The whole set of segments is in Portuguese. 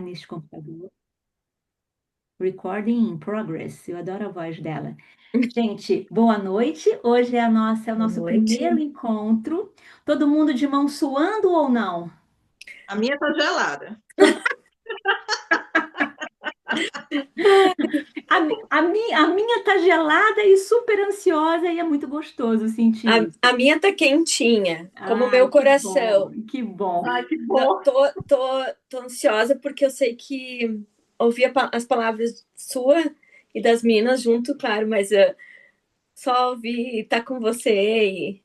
neste computador. Recording in progress. Eu adoro a voz dela. Gente, boa noite. Hoje é o Boa nosso primeiro noite. encontro. Todo mundo de mão suando ou não? A minha tá gelada. A minha tá gelada e super ansiosa e é muito gostoso sentir isso. A minha tá quentinha, como o Ai, meu que bom, coração. que bom. Ai, que Não, bom. tô ansiosa porque eu sei que ouvi as palavras sua e das meninas junto, claro, mas só ouvi estar com você e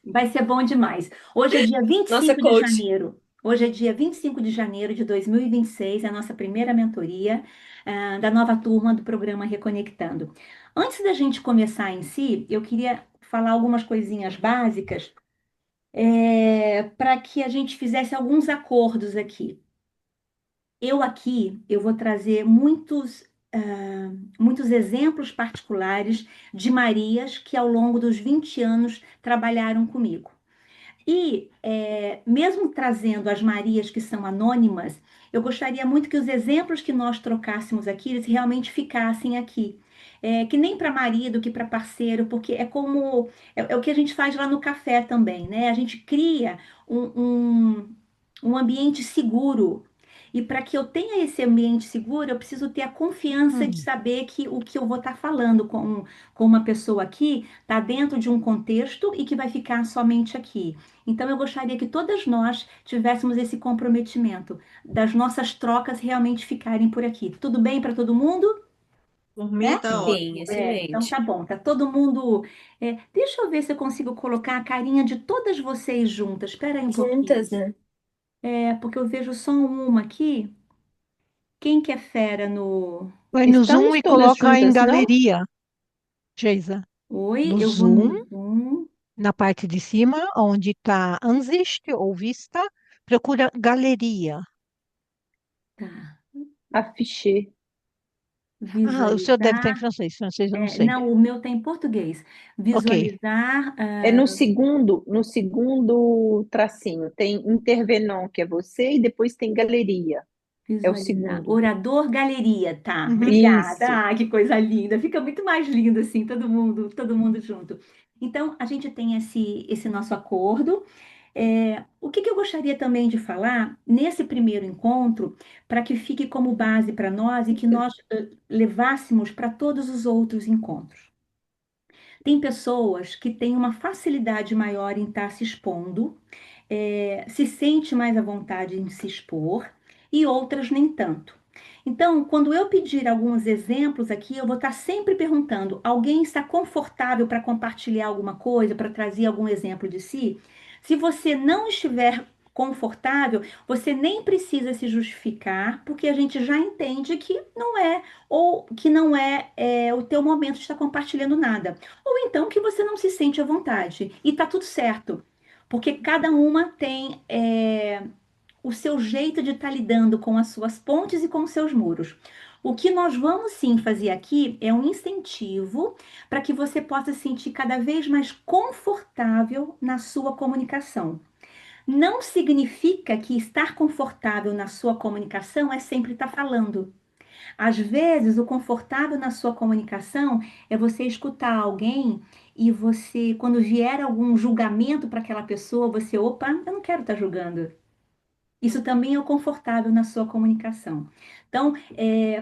Vai ser bom demais. Hoje é dia vinte e nossa cinco de coach. janeiro. Hoje é dia 25 de janeiro de 2026, é a nossa primeira mentoria, da nova turma do programa Reconectando. Antes da gente começar em si, eu queria falar algumas coisinhas básicas, para que a gente fizesse alguns acordos aqui. Eu vou trazer muitos exemplos particulares de Marias que ao longo dos 20 anos trabalharam comigo. E, mesmo trazendo as Marias que são anônimas, eu gostaria muito que os exemplos que nós trocássemos aqui, eles realmente ficassem aqui. Que nem para marido, que para parceiro, porque é o que a gente faz lá no café também, né? A gente cria um ambiente seguro. E para que eu tenha esse ambiente seguro, eu preciso ter a confiança de Hum. saber que o que eu vou estar falando com uma pessoa aqui está dentro de um contexto e que vai ficar somente aqui. Então, eu gostaria que todas nós tivéssemos esse comprometimento das nossas trocas realmente ficarem por aqui. Tudo bem para todo mundo? Por mim É? tá Sim, ótimo. Então excelente. tá bom, tá todo mundo. Deixa eu ver se eu consigo colocar a carinha de todas vocês juntas. Espera aí um pouquinho. Juntas, né? Porque eu vejo só uma aqui. Quem que é fera no. Vai no Zoom Estamos e todas coloca em juntas, não? galeria, Geisa. Oi, No eu vou Zoom, no Zoom. na parte de cima, onde está Ansicht ou Vista, procura galeria. Tá. Affiché. Ah, o seu deve estar em Visualizar. francês eu não sei. Não, o meu tá em português. Ok, Visualizar. É no segundo tracinho. Tem intervenant, que é você, e depois tem galeria. É o Visualizar. segundo. Orador, galeria, tá. uhum. Isso. Obrigada. Que coisa linda. Fica muito mais lindo assim, todo mundo junto. Então, a gente tem esse nosso acordo. O que que eu gostaria também de falar nesse primeiro encontro, para que fique como base para nós e que nós levássemos para todos os outros encontros. Tem pessoas que têm uma facilidade maior em estar se expondo, se sente mais à vontade em se expor, e outras nem tanto. Então, quando eu pedir alguns exemplos aqui, eu vou estar sempre perguntando: alguém está confortável para compartilhar alguma coisa, para trazer algum exemplo de si? Se você não estiver confortável, você nem precisa se justificar, porque a gente já entende que não é, ou que não é o teu momento de estar compartilhando nada. Ou então que você não se sente à vontade. E tá tudo certo, porque cada uma tem o seu jeito de estar lidando com as suas pontes e com os seus muros. O que nós vamos sim fazer aqui é um incentivo para que você possa se sentir cada vez mais confortável na sua comunicação. Não significa que estar confortável na sua comunicação é sempre estar falando. Às vezes, o confortável na sua comunicação é você escutar alguém e você, quando vier algum julgamento para aquela pessoa, você, opa, eu não quero estar julgando. Isso também é o confortável na sua comunicação. Então,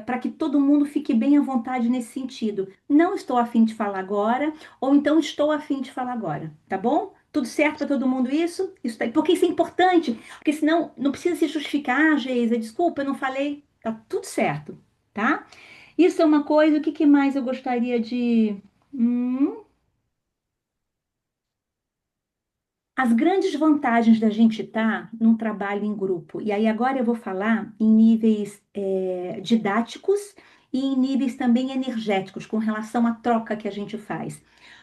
para que todo mundo fique bem à vontade nesse sentido. Não estou afim de falar agora, ou então estou afim de falar agora, tá bom? Tudo certo para todo mundo isso? Porque isso é importante, porque senão não precisa se justificar, Geisa, desculpa, eu não falei. Tá tudo certo, tá? Isso é uma coisa, o que que mais eu gostaria de. Hum, As grandes vantagens da gente estar num trabalho em grupo. E aí agora eu vou falar em níveis didáticos e em níveis também energéticos, com relação à troca que a gente faz.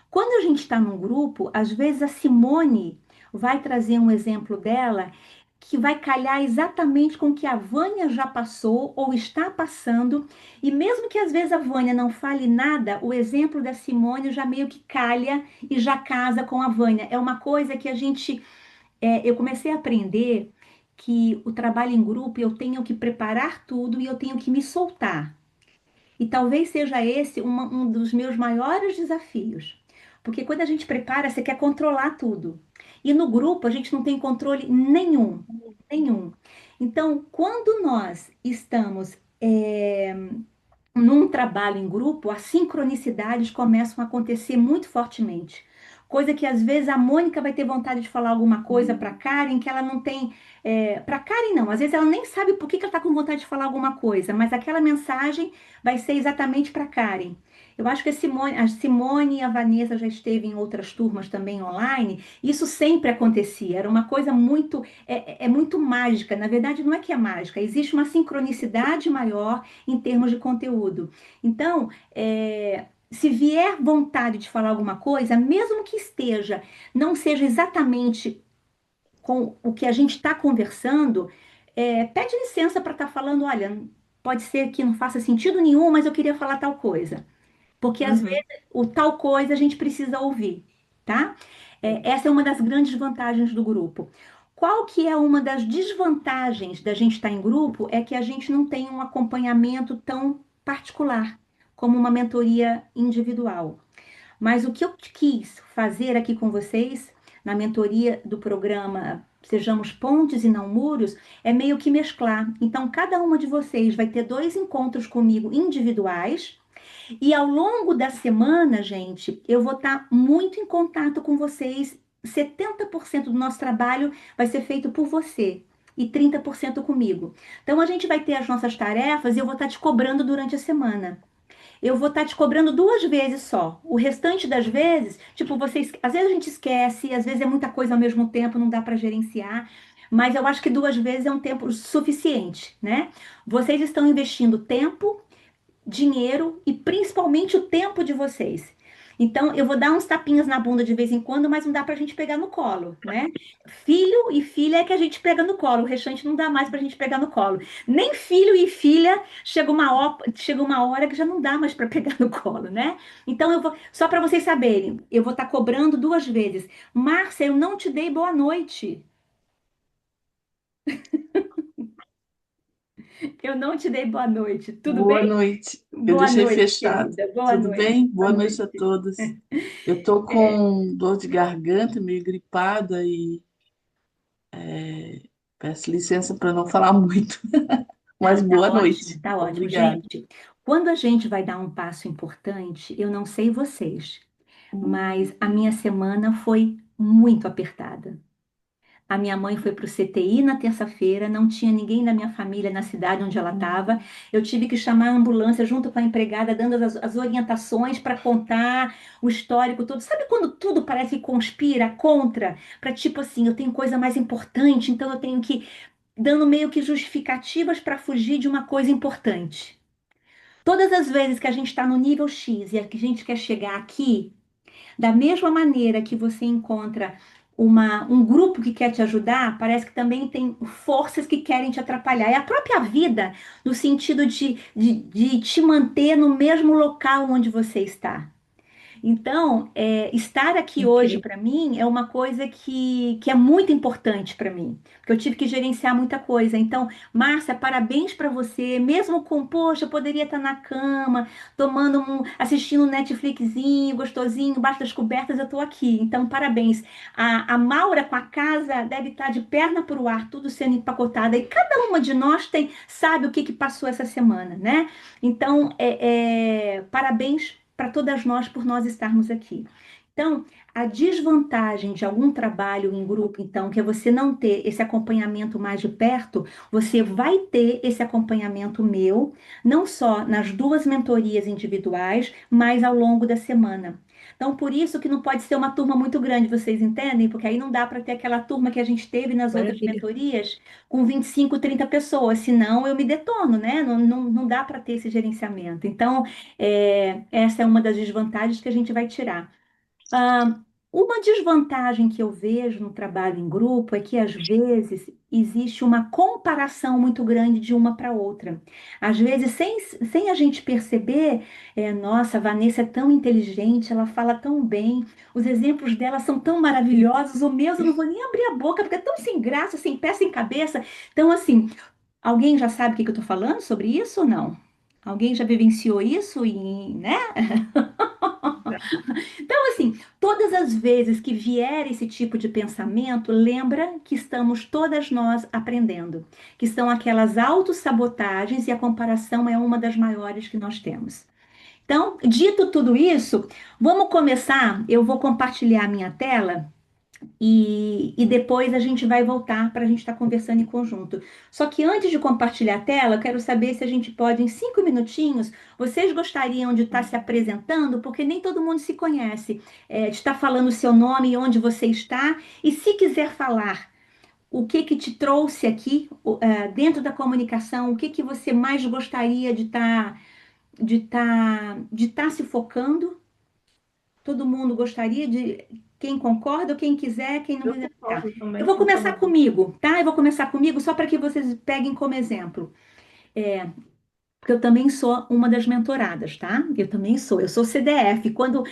Quando a gente está num grupo, às vezes a Simone vai trazer um exemplo dela que vai calhar exatamente com o que a Vânia já passou ou está passando, e mesmo que às vezes a Vânia não fale nada, o exemplo da Simone já meio que calha e já casa com a Vânia. É uma coisa que eu comecei a aprender que o trabalho em grupo eu tenho que preparar tudo e eu tenho que me soltar. E talvez seja esse um dos meus maiores desafios. Porque quando a gente prepara, você quer controlar tudo. E no grupo a gente não tem controle nenhum, nenhum. Então, quando nós estamos num trabalho em grupo, as sincronicidades começam a acontecer muito fortemente. Coisa que às vezes a Mônica vai ter vontade de falar alguma coisa para Karen que ela não tem. Para Karen, não, às vezes ela nem sabe por que ela está com vontade de falar alguma coisa, mas aquela mensagem vai ser exatamente para Karen. Eu acho que a Simone e a Vanessa já esteve em outras turmas também online. Isso sempre acontecia. Era uma coisa muito, muito mágica. Na verdade, não é que é mágica. Existe uma sincronicidade maior em termos de conteúdo. Então, se vier vontade de falar alguma coisa, mesmo que não seja exatamente com o que a gente está conversando, pede licença para estar falando, olha, pode ser que não faça sentido nenhum, mas eu queria falar tal coisa. Porque às Uhum. vezes o tal coisa a gente precisa ouvir, tá? Essa é uma das grandes vantagens do grupo. Qual que é uma das desvantagens da gente estar em grupo? É que a gente não tem um acompanhamento tão particular como uma mentoria individual. Mas o que eu quis fazer aqui com vocês, na mentoria do programa Sejamos Pontes e Não Muros, é meio que mesclar. Então, cada uma de vocês vai ter 2 encontros comigo individuais e ao longo da semana, gente, eu vou estar muito em contato com vocês. 70% do nosso trabalho vai ser feito por você e 30% comigo. Então, a gente vai ter as nossas tarefas e eu vou estar te cobrando durante a semana. Eu vou estar te cobrando 2 vezes só. O restante das vezes, tipo, vocês, às vezes a gente esquece, às vezes é muita coisa ao mesmo tempo, não dá para gerenciar. Mas eu acho que 2 vezes é um tempo suficiente, né? Vocês estão investindo tempo, dinheiro e principalmente o tempo de vocês. Então, eu vou dar uns tapinhas na bunda de vez em quando, mas não dá pra gente pegar no colo, né? Filho e filha é que a gente pega no colo, o restante não dá mais pra gente pegar no colo. Nem filho e filha chega uma hora que já não dá mais pra pegar no colo, né? Então, só para vocês saberem, eu vou estar cobrando 2 vezes. Márcia, eu não te dei boa noite. Eu não te dei boa noite. Tudo Boa bem? noite. Eu Boa deixei noite, fechado. querida. Boa Tudo noite. bem? Boa Boa noite a noite. todas. Eu tô com dor de garganta, meio gripada e peço licença para não falar muito. Mas Tá boa ótimo, noite. tá ótimo. Obrigada. Gente, quando a gente vai dar um passo importante, eu não sei vocês, mas a minha semana foi muito apertada. A minha mãe foi para o CTI na terça-feira, não tinha ninguém da minha família na cidade onde ela estava. Eu tive que chamar a ambulância junto com a empregada, dando as orientações para contar o histórico todo. Sabe quando tudo parece que conspira contra? Para tipo assim, eu tenho coisa mais importante, então eu tenho que dando meio que justificativas para fugir de uma coisa importante. Todas as vezes que a gente está no nível X e que a gente quer chegar aqui, da mesma maneira que você encontra um grupo que quer te ajudar, parece que também tem forças que querem te atrapalhar. É a própria vida, no sentido de te manter no mesmo local onde você está. Então, estar aqui hoje Incrível. para mim é uma coisa que é muito importante para mim, porque eu tive que gerenciar muita coisa. Então, Márcia, parabéns para você, mesmo com, poxa, eu poderia estar na cama, assistindo um Netflixzinho, gostosinho, embaixo das cobertas, eu estou aqui. Então, parabéns. A Maura com a casa deve estar de perna para o ar, tudo sendo empacotada, e cada uma de nós sabe o que passou essa semana, né? Então, parabéns para todas nós por nós estarmos aqui. Então, a desvantagem de algum trabalho em grupo, então, que é você não ter esse acompanhamento mais de perto, você vai ter esse acompanhamento meu, não só nas 2 mentorias individuais, mas ao longo da semana. Então, por isso que não pode ser uma turma muito grande, vocês entendem? Porque aí não dá para ter aquela turma que a gente teve nas outras Maravilha. mentorias com 25, 30 pessoas, senão eu me detono, né? Não, não, não dá para ter esse gerenciamento. Então, essa é uma das desvantagens que a gente vai tirar. Uma desvantagem que eu vejo no trabalho em grupo é que, às vezes, existe uma comparação muito grande de uma para outra. Às vezes, sem a gente perceber, nossa, a Vanessa é tão inteligente, ela fala tão bem, os exemplos dela são tão maravilhosos, o meu eu não vou nem abrir a boca, porque é tão sem graça, sem pé, sem cabeça. Então, assim, alguém já sabe o que que eu estou falando sobre isso ou não? Alguém já vivenciou isso e, né? Então, assim, todas as vezes que vier esse tipo de pensamento, lembra que estamos todas nós aprendendo, que são aquelas autossabotagens e a comparação é uma das maiores que nós temos. Então, dito tudo isso, vamos começar. Eu vou compartilhar a minha tela e depois a gente vai voltar para a gente estar conversando em conjunto. Só que antes de compartilhar a tela, eu quero saber se a gente pode, em 5 minutinhos, vocês gostariam de estar se apresentando, porque nem todo mundo se conhece, de estar falando o seu nome e onde você está, e se quiser falar o que que te trouxe aqui, dentro da comunicação, o que que você mais gostaria de estar se focando. Todo mundo gostaria de. Quem concorda ou quem quiser, quem não Eu quiser ficar. concordo Eu também vou com o começar Samuel. comigo, tá? Eu vou começar comigo só para que vocês peguem como exemplo. Porque eu também sou uma das mentoradas, tá? Eu também sou. Eu sou CDF. Quando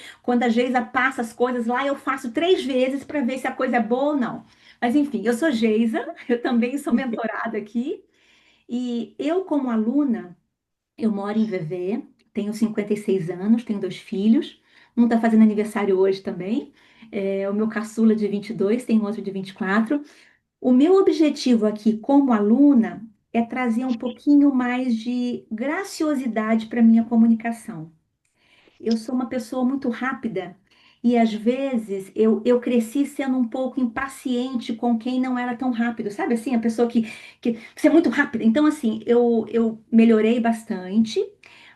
a Geisa passa as coisas lá, eu faço 3 vezes para ver se a coisa é boa ou não. Mas enfim, eu sou Geisa, eu também sou mentorada aqui. E eu, como aluna, eu moro em VV, tenho 56 anos, tenho 2 filhos. Um está fazendo aniversário hoje também. O meu caçula de 22, tem outro de 24. O meu objetivo aqui como aluna é trazer um pouquinho mais de graciosidade para minha comunicação. Eu sou uma pessoa muito rápida e às vezes eu cresci sendo um pouco impaciente com quem não era tão rápido, sabe assim? A pessoa que você é muito rápida. Então, assim, eu melhorei bastante,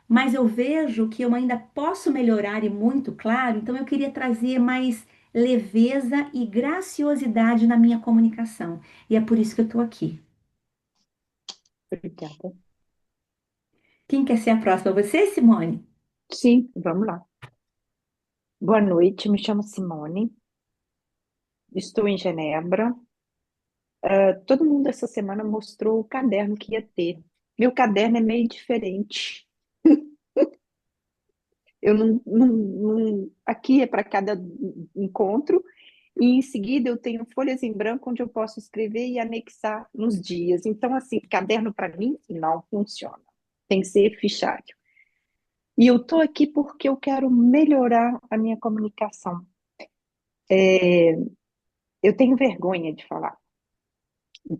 mas eu vejo que eu ainda posso melhorar e muito, claro. Então, eu queria trazer mais leveza e graciosidade na minha comunicação. E é por isso que eu estou aqui. Obrigada. Quem quer ser a próxima? Você, Simone? Sim, vamos lá. Boa noite, me chamo Simone, estou em Genebra. Todo mundo essa semana mostrou o caderno que ia ter. Meu caderno é meio diferente. Eu aqui é para cada encontro, e em seguida eu tenho folhas em branco onde eu posso escrever e anexar nos dias. Então, assim, caderno para mim não funciona. Tem que ser fichário. E eu estou aqui porque eu quero melhorar a minha comunicação. Eu tenho vergonha de falar.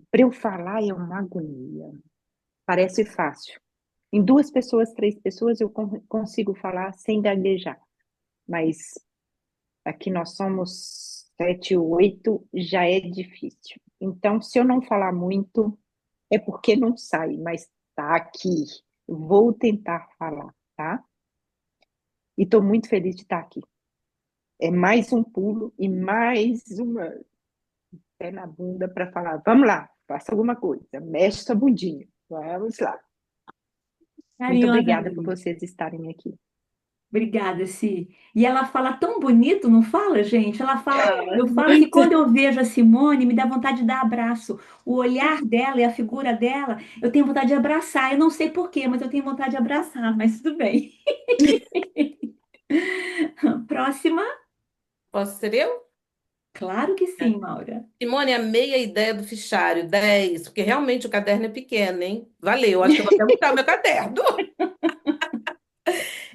Para eu falar é uma agonia. Parece fácil. Em 2 pessoas, 3 pessoas, eu consigo falar sem gaguejar. Mas aqui nós somos 7, 8, já é difícil. Então, se eu não falar muito, é porque não sai, mas tá aqui. Vou tentar falar, tá? E estou muito feliz de estar aqui. É mais um pulo e mais uma pé na bunda para falar. Vamos lá, faça alguma coisa, mexe sua bundinha. Vamos lá. Muito obrigada por Carinhosamente. vocês estarem aqui. Obrigada, Si. E ela fala tão bonito, não fala, gente? Ela fala, Fala eu falo que muito. quando eu vejo a Simone, me dá vontade de dar abraço. O olhar dela e a figura dela, eu tenho vontade de abraçar. Eu não sei por quê, mas eu tenho vontade de abraçar, mas tudo bem. Próxima? Posso ser eu? Claro que sim, Maura. Simone, amei a ideia do fichário, 10, porque realmente o caderno é pequeno, hein? Valeu, acho que eu vou até mudar o meu caderno.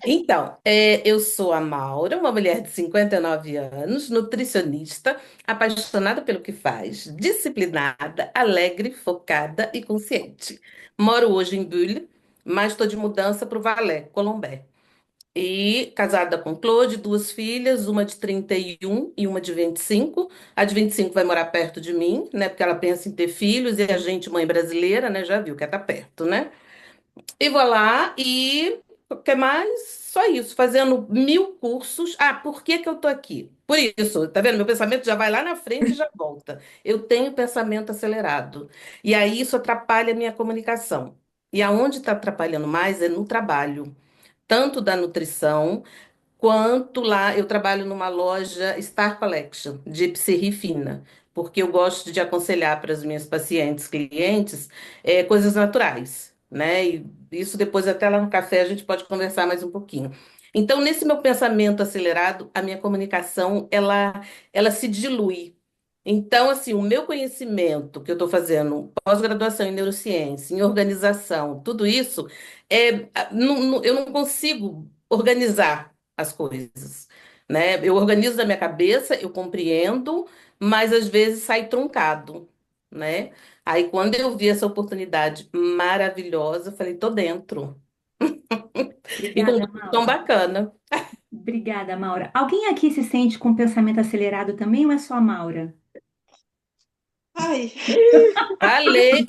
Então, eu sou a Maura, uma mulher de 59 anos, nutricionista, apaixonada pelo que faz, disciplinada, alegre, focada e consciente. Moro hoje em Bulle, mas estou de mudança para o Valais, Colombé. E casada com Claude, 2 filhas, uma de 31 e uma de 25. A de 25 vai morar perto de mim, né? Porque ela pensa em ter filhos e a gente, mãe brasileira, né? Já viu que tá perto, né? E vou lá e o que mais? Só isso, fazendo 1000 cursos. Ah, por que que eu tô aqui? Por isso, tá vendo? Meu pensamento já vai lá na frente e já volta. Eu tenho pensamento acelerado. E aí isso atrapalha a minha comunicação. E aonde está atrapalhando mais é no trabalho tanto da nutrição quanto lá eu trabalho numa loja Star Collection de epicurisia fina, porque eu gosto de aconselhar para as minhas pacientes, clientes, coisas naturais, né? E isso depois até lá no café a gente pode conversar mais um pouquinho. Então, nesse meu pensamento acelerado, a minha comunicação, ela se dilui. Então, assim, o meu conhecimento que eu estou fazendo, pós-graduação em neurociência, em organização, tudo isso, eu não consigo organizar as coisas, né? Eu organizo na minha cabeça, eu compreendo, mas às vezes sai truncado, né? Aí, quando eu vi essa oportunidade maravilhosa, eu falei, tô dentro. E com um Obrigada, grupo tão Maura. bacana. Obrigada, Maura. Alguém aqui se sente com pensamento acelerado também ou é só a Maura? Ai, Valeu!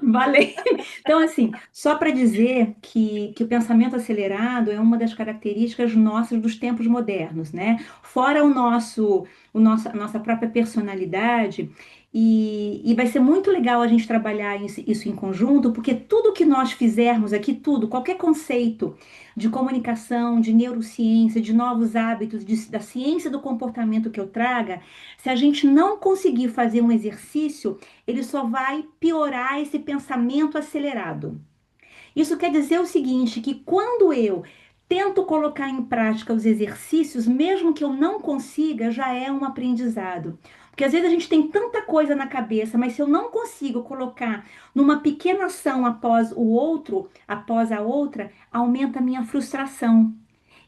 Valeu. Então, assim, só para dizer que o pensamento acelerado é uma das características nossas dos tempos modernos, né? Fora a nossa própria personalidade, e vai ser muito legal a gente trabalhar isso em conjunto, porque tudo que nós fizermos aqui, tudo, qualquer conceito de comunicação, de neurociência, de novos hábitos, da ciência do comportamento que eu traga, se a gente não conseguir fazer um exercício, ele só vai piorar esse pensamento acelerado. Isso quer dizer o seguinte, que quando eu tento colocar em prática os exercícios, mesmo que eu não consiga, já é um aprendizado. Porque às vezes a gente tem tanta coisa na cabeça, mas se eu não consigo colocar numa pequena ação após o outro, após a outra, aumenta a minha frustração.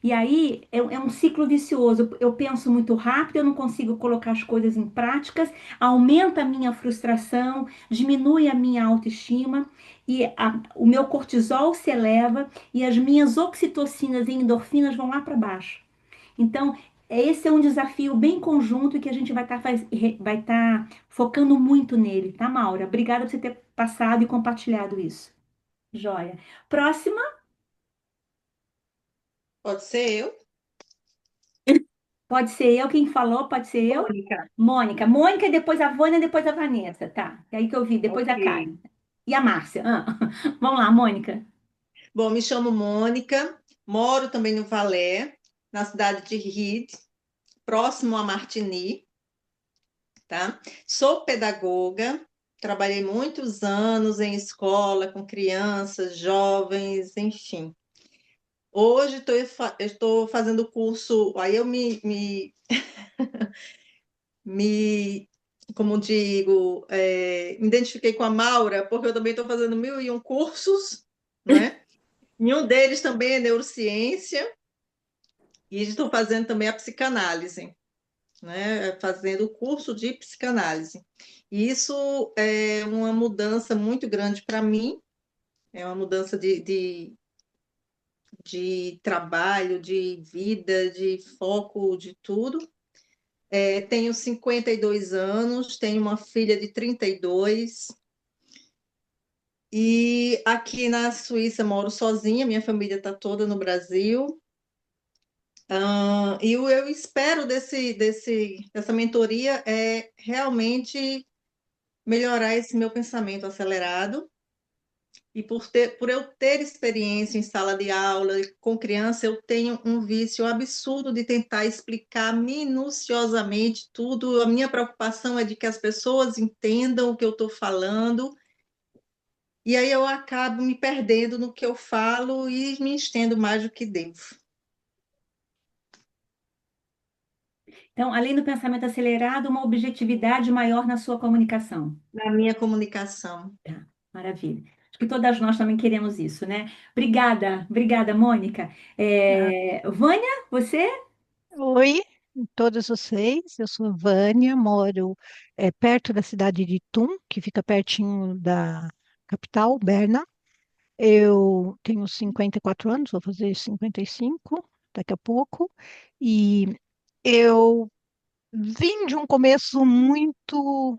E aí é um ciclo vicioso. Eu penso muito rápido, eu não consigo colocar as coisas em práticas, aumenta a minha frustração, diminui a minha autoestima e o meu cortisol se eleva e as minhas oxitocinas e endorfinas vão lá para baixo. Então, esse é um desafio bem conjunto e que a gente vai tá focando muito nele, tá, Maura? Obrigada por você ter passado e compartilhado isso. Joia. Próxima, pode ser eu? pode ser eu quem falou, pode ser eu. Mônica. Mônica. Mônica e depois a Vânia, depois a Vanessa, tá? É aí que eu vi, depois a Ok. Karen. E a Márcia. Ah. Vamos lá, Mônica. Bom, me chamo Mônica, moro também no Valé, na cidade de Ried, próximo a Martigny, tá? Sou pedagoga, trabalhei muitos anos em escola com crianças, jovens, enfim. Hoje estou fazendo curso, aí eu me como digo, me identifiquei com a Maura, porque eu também estou fazendo 1001 cursos, né? E um deles também é neurociência, e estou fazendo também a psicanálise, né? Fazendo o curso de psicanálise. E isso é uma mudança muito grande para mim, é uma mudança de trabalho, de vida, de foco, de tudo. Tenho 52 anos, tenho uma filha de 32, e aqui na Suíça moro sozinha, minha família está toda no Brasil. E eu espero dessa mentoria é realmente melhorar esse meu pensamento acelerado. E por eu ter experiência em sala de aula com criança, eu tenho um vício absurdo de tentar explicar minuciosamente tudo. A minha preocupação é de que as pessoas entendam o que eu estou falando, e aí eu acabo me perdendo no que eu falo e me estendo mais do que devo. Então, além do pensamento acelerado, uma objetividade maior na sua comunicação. Na minha comunicação. Tá, maravilha. Acho que todas nós também queremos isso, né? Obrigada, Mônica. Vânia, você? Oi, todos vocês. Eu sou Vânia, moro perto da cidade de Thun, que fica pertinho da capital, Berna. Eu tenho 54 anos, vou fazer 55 daqui a pouco. E eu vim de um começo muito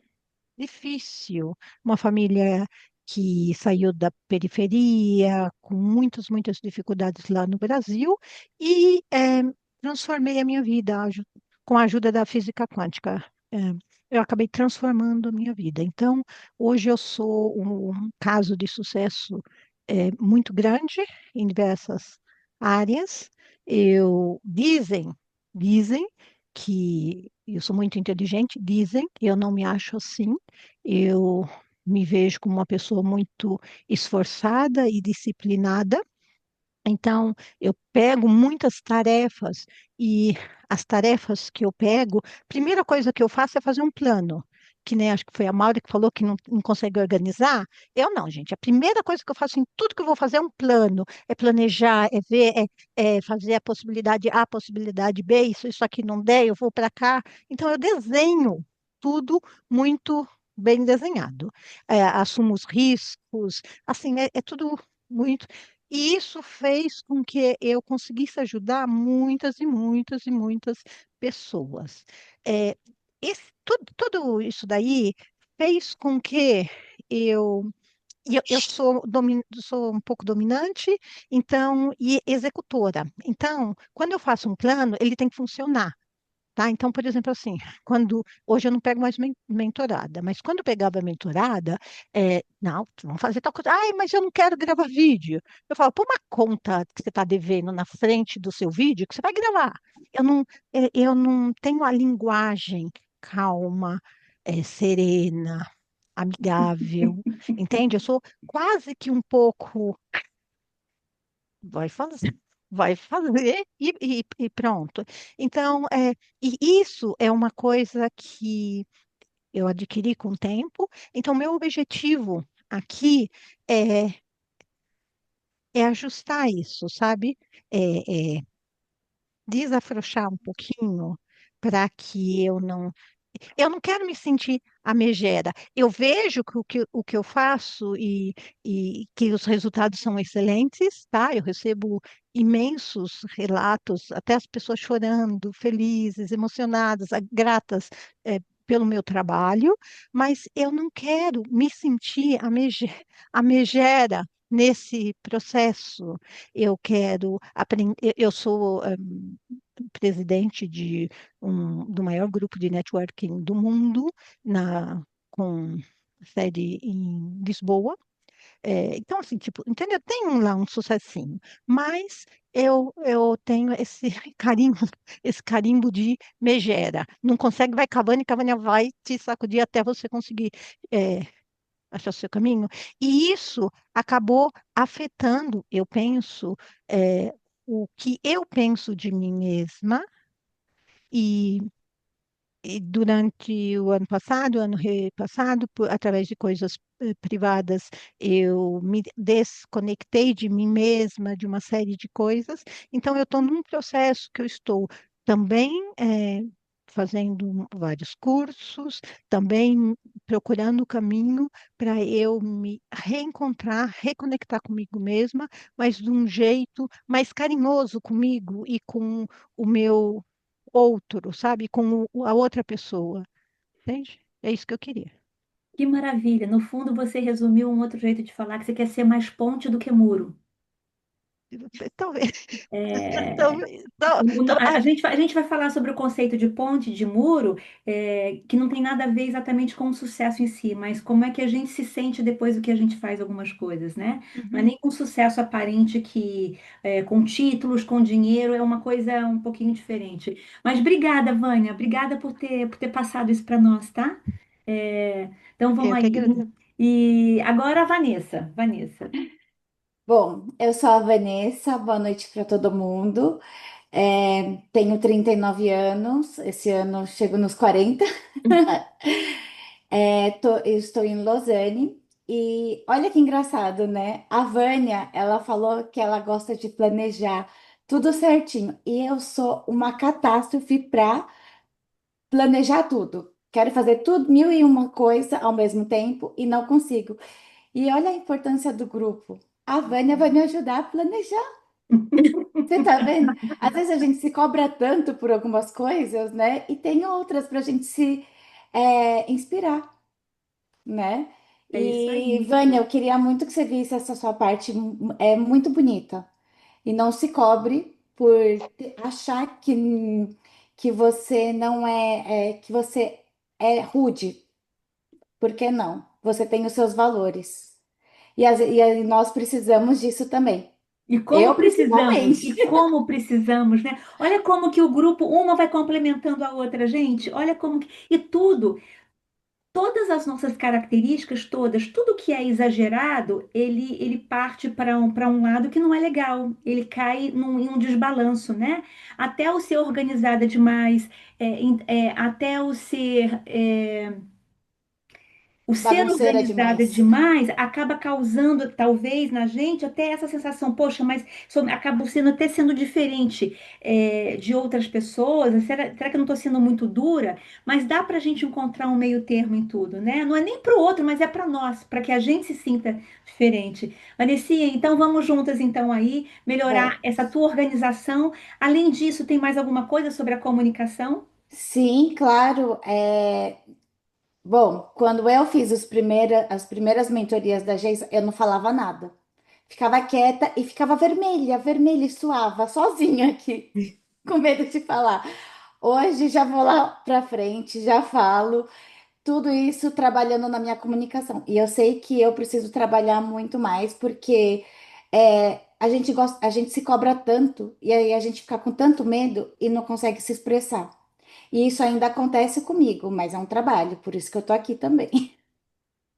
difícil. Uma família que saiu da periferia, com muitas dificuldades lá no Brasil, e transformei a minha vida com a ajuda da física quântica. Eu acabei transformando a minha vida. Então, hoje eu sou um caso de sucesso muito grande em diversas áreas. Dizem que eu sou muito inteligente, dizem, eu não me acho assim. Eu me vejo como uma pessoa muito esforçada e disciplinada. Então, eu pego muitas tarefas e as tarefas que eu pego, primeira coisa que eu faço é fazer um plano, que nem acho que foi a Maura que falou que não consegue organizar. Eu não, gente. A primeira coisa que eu faço em tudo que eu vou fazer é um plano, é planejar, é ver, é fazer a possibilidade A, a possibilidade B, isso aqui não der, eu vou para cá. Então, eu desenho tudo muito bem desenhado. Assumo os riscos, assim, é tudo muito. E isso fez com que eu conseguisse ajudar muitas e muitas e muitas pessoas. É, tudo isso daí fez com que eu, eu sou um pouco dominante, então, e executora. Então, quando eu faço um plano, ele tem que funcionar. Tá? Então, por exemplo, assim, hoje eu não pego mais mentorada, mas quando eu pegava mentorada, não, vamos fazer tal coisa. Ai, mas eu não quero gravar vídeo. Eu falo, põe uma conta que você está devendo na frente do seu vídeo que você vai gravar. Eu não tenho a linguagem calma, serena, amigável, entende? Eu sou quase que um pouco. Vai fazer, vai fazer e pronto. Então, e isso é uma coisa que eu adquiri com o tempo. Então, meu objetivo aqui é, é ajustar isso, sabe? É desafrouxar um pouquinho para que eu não quero me sentir a megera. Eu vejo que o que eu faço e que os resultados são excelentes, tá? Eu recebo imensos relatos, até as pessoas chorando, felizes, emocionadas, gratas, pelo meu trabalho, mas eu não quero me sentir a megera nesse processo. Eu quero aprender, eu sou presidente do maior grupo de networking do mundo, com sede em Lisboa. Então, assim, tipo, entendeu? Tem lá um sucessinho, mas eu tenho esse carimbo, esse carimbo de megera. Não consegue, vai cavando e cavando, vai te sacudir até você conseguir é, achar o seu caminho. E isso acabou afetando, eu penso, o que eu penso de mim mesma, e durante o ano passado, o ano repassado, através de coisas privadas, eu me desconectei de mim mesma, de uma série de coisas. Então, eu estou num processo que eu estou também fazendo vários cursos, também procurando o caminho para eu me reencontrar, reconectar comigo mesma, mas de um jeito mais carinhoso comigo e com o meu outro, sabe? Com a outra pessoa, entende? É isso que eu queria. Que maravilha! No fundo, você resumiu um outro jeito de falar que você quer ser mais ponte do que muro. Talvez, É, talvez, não, a gente vai falar sobre o conceito de ponte, de muro, que não tem nada a ver exatamente com o sucesso em si, mas como é que a gente se sente depois do que a gente faz algumas coisas, né? Não é uhum. nem com sucesso aparente que, com títulos, com dinheiro, é uma coisa um pouquinho diferente. Mas obrigada, Vânia, obrigada por ter passado isso para nós, tá? Então vamos Eu que aí. agradeço. E agora a Vanessa. Vanessa. Bom, eu sou a Vanessa, boa noite para todo mundo. Tenho 39 anos, esse ano chego nos 40. Eu estou em Lausanne e olha que engraçado, né? A Vânia, ela falou que ela gosta de planejar tudo certinho e eu sou uma catástrofe para planejar tudo. Quero fazer tudo, mil e uma coisa ao mesmo tempo e não consigo. E olha a importância do grupo. A Vânia vai me ajudar a planejar. Você tá vendo? Às vezes a gente se cobra tanto por algumas coisas, né? E tem outras para a gente se inspirar, né? É isso E, aí. Vânia, eu queria muito que você visse essa sua parte, é muito bonita. E não se cobre por achar que você não que você é rude. Por que não? Você tem os seus valores. E nós precisamos disso também. E como Eu precisamos, principalmente. e como precisamos, né? Olha como que o grupo, uma vai complementando a outra, gente. Olha como que, e tudo, todas as nossas características, todas, tudo que é exagerado, ele parte para um lado que não é legal. Ele cai em um desbalanço, né? Até o ser organizada demais, até o ser Bagunceira organizada demais. demais acaba causando, talvez, na gente até essa sensação, poxa, mas acabo sendo até sendo diferente de outras pessoas. Será que eu não estou sendo muito dura? Mas dá para a gente encontrar um meio termo em tudo, né? Não é nem para o outro, mas é para nós, para que a gente se sinta diferente. Vanessinha, então vamos juntas então aí melhorar Vamos. essa tua organização. Além disso, tem mais alguma coisa sobre a comunicação? Sim, claro. Bom, quando eu fiz as primeiras mentorias da Geisa, eu não falava nada. Ficava quieta e ficava vermelha, vermelha e suava, sozinha aqui, com medo de falar. Hoje já vou lá para frente, já falo, tudo isso trabalhando na minha comunicação. E eu sei que eu preciso trabalhar muito mais, porque a gente gosta, a gente se cobra tanto, e aí a gente fica com tanto medo e não consegue se expressar. E isso ainda acontece comigo, mas é um trabalho, por isso que eu tô aqui também.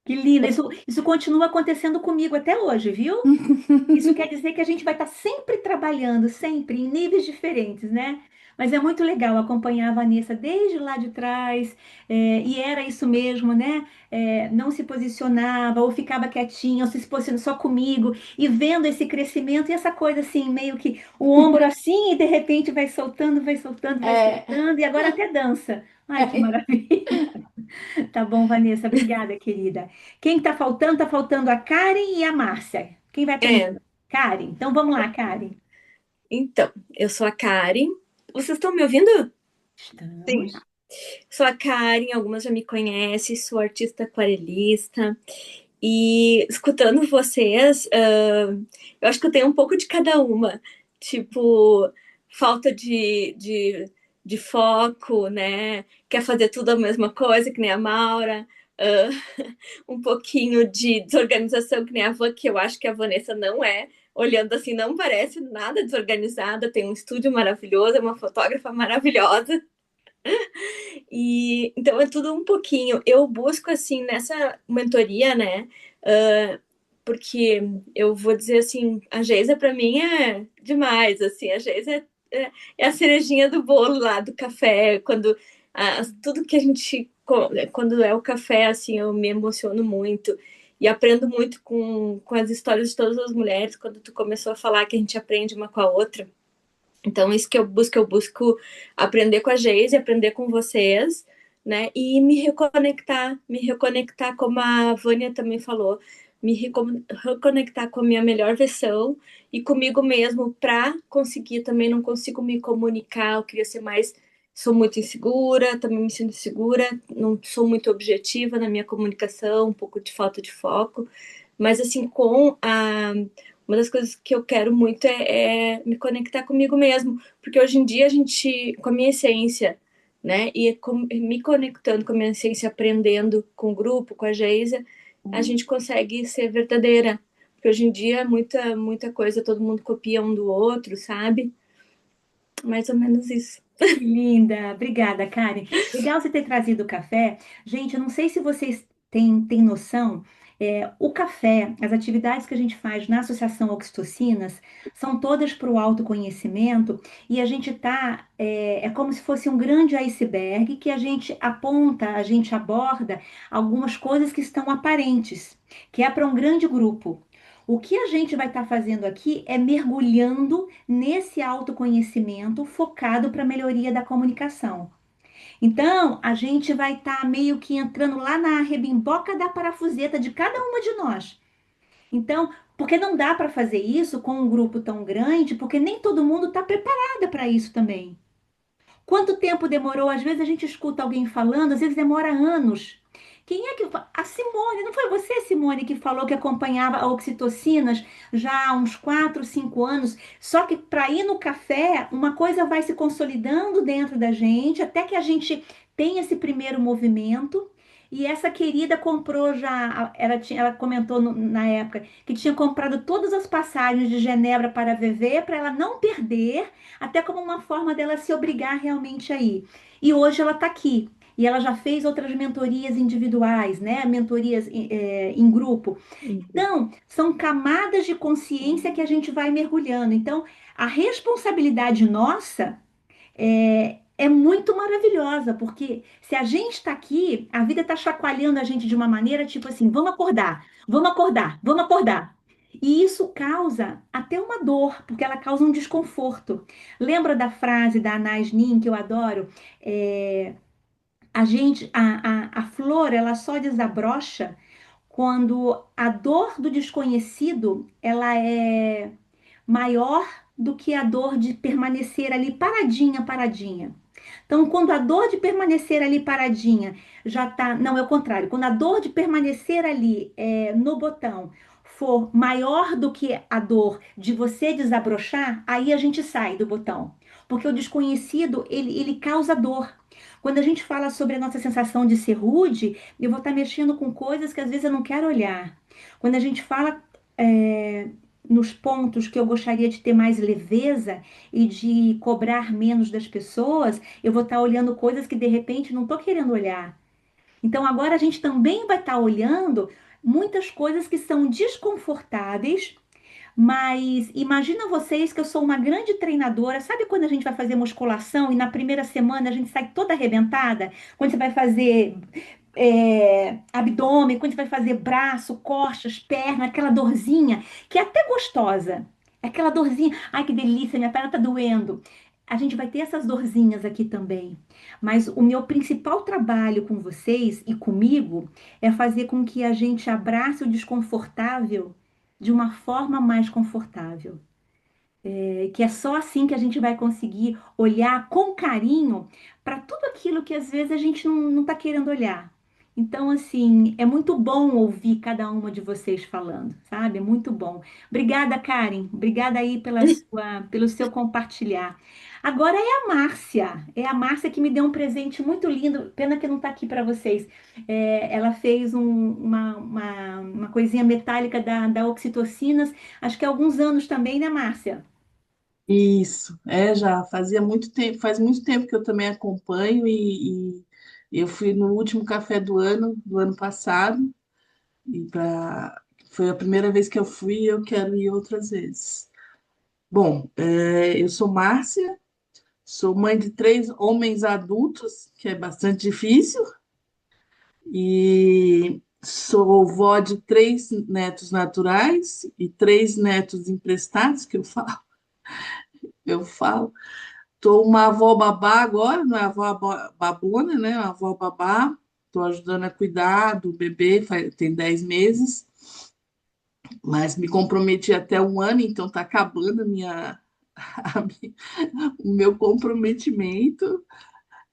Que lindo! Isso continua acontecendo comigo até hoje, viu? Isso quer dizer que a gente vai estar sempre trabalhando, sempre, em níveis diferentes, né? Mas é muito legal acompanhar a Vanessa desde lá de trás, e era isso mesmo, né? Não se posicionava, ou ficava quietinha, ou se posicionando só comigo, e vendo esse crescimento e essa coisa assim, meio que o ombro assim, e de repente vai soltando, vai soltando, vai É, soltando, e agora até dança. Ai, que maravilha! Tá bom, Vanessa, obrigada, querida. Quem tá faltando a Karen e a Márcia. Quem vai primeiro? É, Karen. Então vamos lá, Karen. então, eu sou a Karen. Vocês estão me ouvindo? Sim. Estamos. Sou a Karen, algumas já me conhecem, sou artista aquarelista. E escutando vocês, eu acho que eu tenho um pouco de cada uma. Tipo, falta de foco, né? Quer fazer tudo a mesma coisa, que nem a Maura. ah, um pouquinho de desorganização, que nem a Van, que eu acho que a Vanessa não é. Olhando assim, não parece nada desorganizada. Tem um estúdio maravilhoso, é uma fotógrafa maravilhosa. E então é tudo um pouquinho. Eu busco assim nessa mentoria, né? Porque eu vou dizer assim, a Geisa para mim é demais, assim, a Geisa é a cerejinha do bolo lá do café, quando tudo que a gente quando é o café, assim, eu me emociono muito e aprendo muito com as histórias de todas as mulheres, quando tu começou a falar que a gente aprende uma com a outra. Então, isso que eu busco aprender com a Geise, aprender com vocês, né? E me reconectar, como a Vânia também falou, reconectar com a minha melhor versão e comigo mesmo para conseguir também não consigo me comunicar, eu queria ser mais, sou muito insegura, também me sinto insegura, não sou muito objetiva na minha comunicação, um pouco de falta de foco, mas assim, com a uma das coisas que eu quero muito é me conectar comigo mesmo, porque hoje em dia a gente, com a minha essência, né, me conectando com a minha essência, aprendendo com o grupo, com a Geisa, a gente consegue ser verdadeira, porque hoje em dia muita coisa, todo mundo copia um do outro, sabe? Mais ou menos isso. Que linda. Obrigada, Karen. Legal você ter trazido o café. Gente, eu não sei se vocês têm noção. O café, as atividades que a gente faz na Associação Oxitocinas são todas para o autoconhecimento e a gente tá, é como se fosse um grande iceberg que a gente aponta, a gente aborda algumas coisas que estão aparentes, que é para um grande grupo. O que a gente vai estar fazendo aqui é mergulhando nesse autoconhecimento focado para a melhoria da comunicação. Então, a gente vai estar meio que entrando lá na rebimboca da parafuseta de cada uma de nós. Então, porque não dá para fazer isso com um grupo tão grande, porque nem todo mundo está preparada para isso também. Quanto tempo demorou? Às vezes a gente escuta alguém falando, às vezes demora anos. Quem é que. A Simone, não foi você, Simone, que falou que acompanhava a oxitocinas já há uns 4, 5 anos? Só que para ir no café, uma coisa vai se consolidando dentro da gente, até que a gente tem esse primeiro movimento. E essa querida comprou já, ela comentou na época que tinha comprado todas as passagens de Genebra para VV para ela não perder, até como uma forma dela se obrigar realmente a ir. E hoje ela está aqui. E ela já fez outras mentorias individuais, né? Mentorias em grupo. Então, são camadas de consciência que a gente vai mergulhando. Então, a responsabilidade nossa é muito maravilhosa, porque se a gente está aqui, a vida está chacoalhando a gente de uma maneira tipo assim: vamos acordar, vamos acordar, vamos acordar. E isso causa até uma dor, porque ela causa um desconforto. Lembra da frase da Anais Nin, que eu adoro? É, a flor, ela só desabrocha quando a dor do desconhecido, ela é maior do que a dor de permanecer ali paradinha, paradinha. Então, quando a dor de permanecer ali paradinha já tá, não, é o contrário, quando a dor de permanecer ali no botão for maior do que a dor de você desabrochar, aí a gente sai do botão. Porque o desconhecido, ele causa dor. Quando a gente fala sobre a nossa sensação de ser rude, eu vou estar mexendo com coisas que às vezes eu não quero olhar. Quando a gente fala nos pontos que eu gostaria de ter mais leveza e de cobrar menos das pessoas, eu vou estar olhando coisas que de repente não estou querendo olhar. Então agora a gente também vai estar olhando muitas coisas que são desconfortáveis, mas imagina vocês que eu sou uma grande treinadora. Sabe quando a gente vai fazer musculação e na primeira semana a gente sai toda arrebentada? Quando você vai fazer abdômen, quando você vai fazer braço, costas, perna, aquela dorzinha, que é até gostosa. Aquela dorzinha, ai que delícia, minha perna tá doendo. A gente vai ter essas dorzinhas aqui também. Mas o meu principal trabalho com vocês e comigo é fazer com que a gente abrace o desconfortável de uma forma mais confortável. Que é só assim que a gente vai conseguir olhar com carinho para tudo aquilo que às vezes a gente não está querendo olhar. Então, assim, é muito bom ouvir cada uma de vocês falando, sabe? É muito bom. Obrigada, Karen. Obrigada aí pelo seu compartilhar. Agora é a Márcia que me deu um presente muito lindo. Pena que não está aqui para vocês. Ela fez uma coisinha metálica da oxitocinas, acho que há alguns anos também, né, Márcia? Isso, já fazia muito tempo, faz muito tempo que eu também acompanho e eu fui no último café do ano passado, e foi a primeira vez que eu fui e eu quero ir outras vezes. Bom, eu sou Márcia, sou mãe de três homens adultos, que é bastante difícil, e sou vó de três netos naturais e três netos emprestados, que eu falo. Tô uma avó babá agora, não é avó babona, né? Uma avó babá. Estou ajudando a cuidar do bebê, tem 10 meses, mas me comprometi até um ano, então está acabando o meu comprometimento.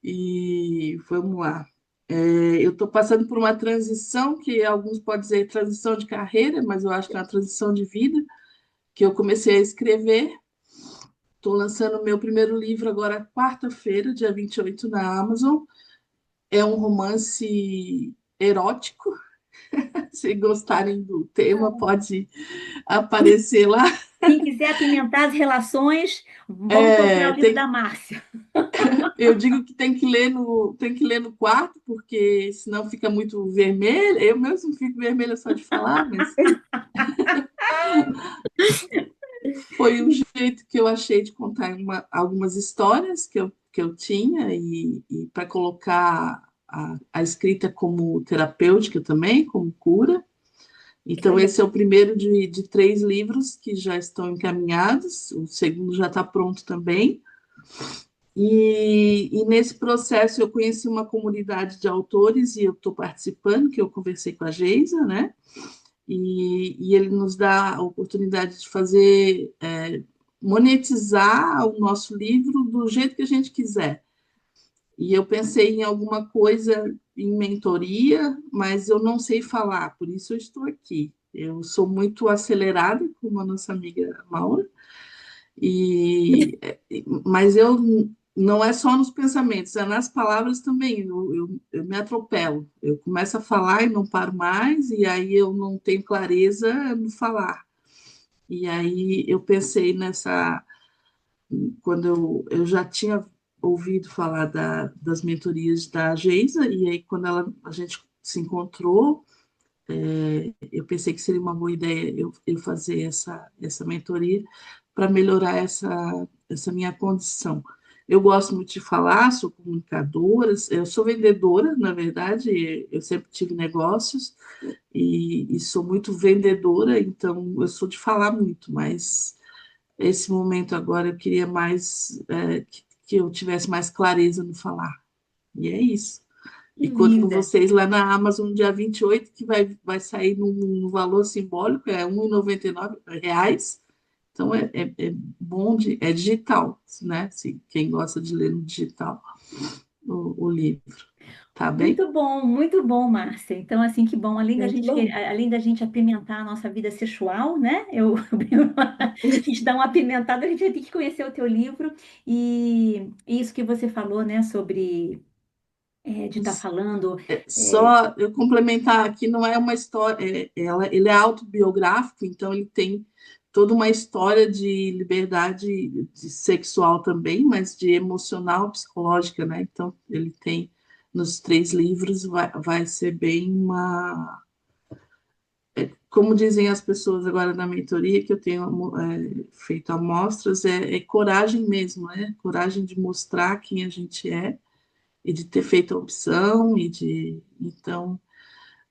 E vamos lá. Eu estou passando por uma transição que alguns podem dizer transição de carreira, mas eu acho que é uma transição de vida, que eu comecei a escrever. Estou lançando o meu primeiro livro agora, quarta-feira, dia 28 na Amazon. É um romance erótico. Se gostarem do tema, pode aparecer lá. Quem quiser apimentar as relações, vamos procurar É, o livro tem, da Márcia. eu digo que tem que ler no quarto, porque senão fica muito vermelho. Eu mesmo fico vermelha só de falar, mas foi um jeito que eu achei de contar algumas histórias que eu tinha e para colocar a escrita como terapêutica também, como cura. Que Então, legal. esse é o primeiro de três livros que já estão encaminhados, o segundo já está pronto também. E nesse processo eu conheci uma comunidade de autores e eu estou participando, que eu conversei com a Geisa, né? E ele nos dá a oportunidade de fazer, monetizar o nosso livro do jeito que a gente quiser. E eu pensei em alguma coisa em mentoria, mas eu não sei falar, por isso eu estou aqui. Eu sou muito acelerada, como a nossa amiga Maura, e, mas não é só nos pensamentos, é nas palavras também. Eu me atropelo. Eu começo a falar e não paro mais, e aí eu não tenho clareza no falar. E aí eu pensei nessa, quando eu já tinha ouvido falar das mentorias da Geisa, e aí quando a gente se encontrou, eu pensei que seria uma boa ideia eu fazer essa mentoria para melhorar essa minha condição. Eu gosto muito de falar, sou comunicadora, eu sou vendedora, na verdade, eu sempre tive negócios e sou muito vendedora, então eu sou de falar muito, mas esse momento agora eu queria mais que eu tivesse mais clareza no falar. E é isso. Que E conto com linda. vocês lá na Amazon dia 28 que vai sair num valor simbólico, é R$ 1,99. Então é bom, é digital, né? Se, quem gosta de ler no digital o livro, tá bem? Muito bom, Márcia. Então, assim, que bom. Além da Muito gente, bom. além da gente apimentar a nossa vida sexual, né? A gente dá uma apimentada, a gente vai ter que conhecer o teu livro. E isso que você falou, né? Sobre de estar falando. é, Só eu complementar aqui, não é uma história, ele é autobiográfico, então ele tem toda uma história de liberdade sexual também, mas de emocional, psicológica, né? Então ele tem nos 3 livros vai ser bem como dizem as pessoas agora na mentoria que eu tenho feito amostras, é coragem mesmo, né? Coragem de mostrar quem a gente é e de ter feito a opção então,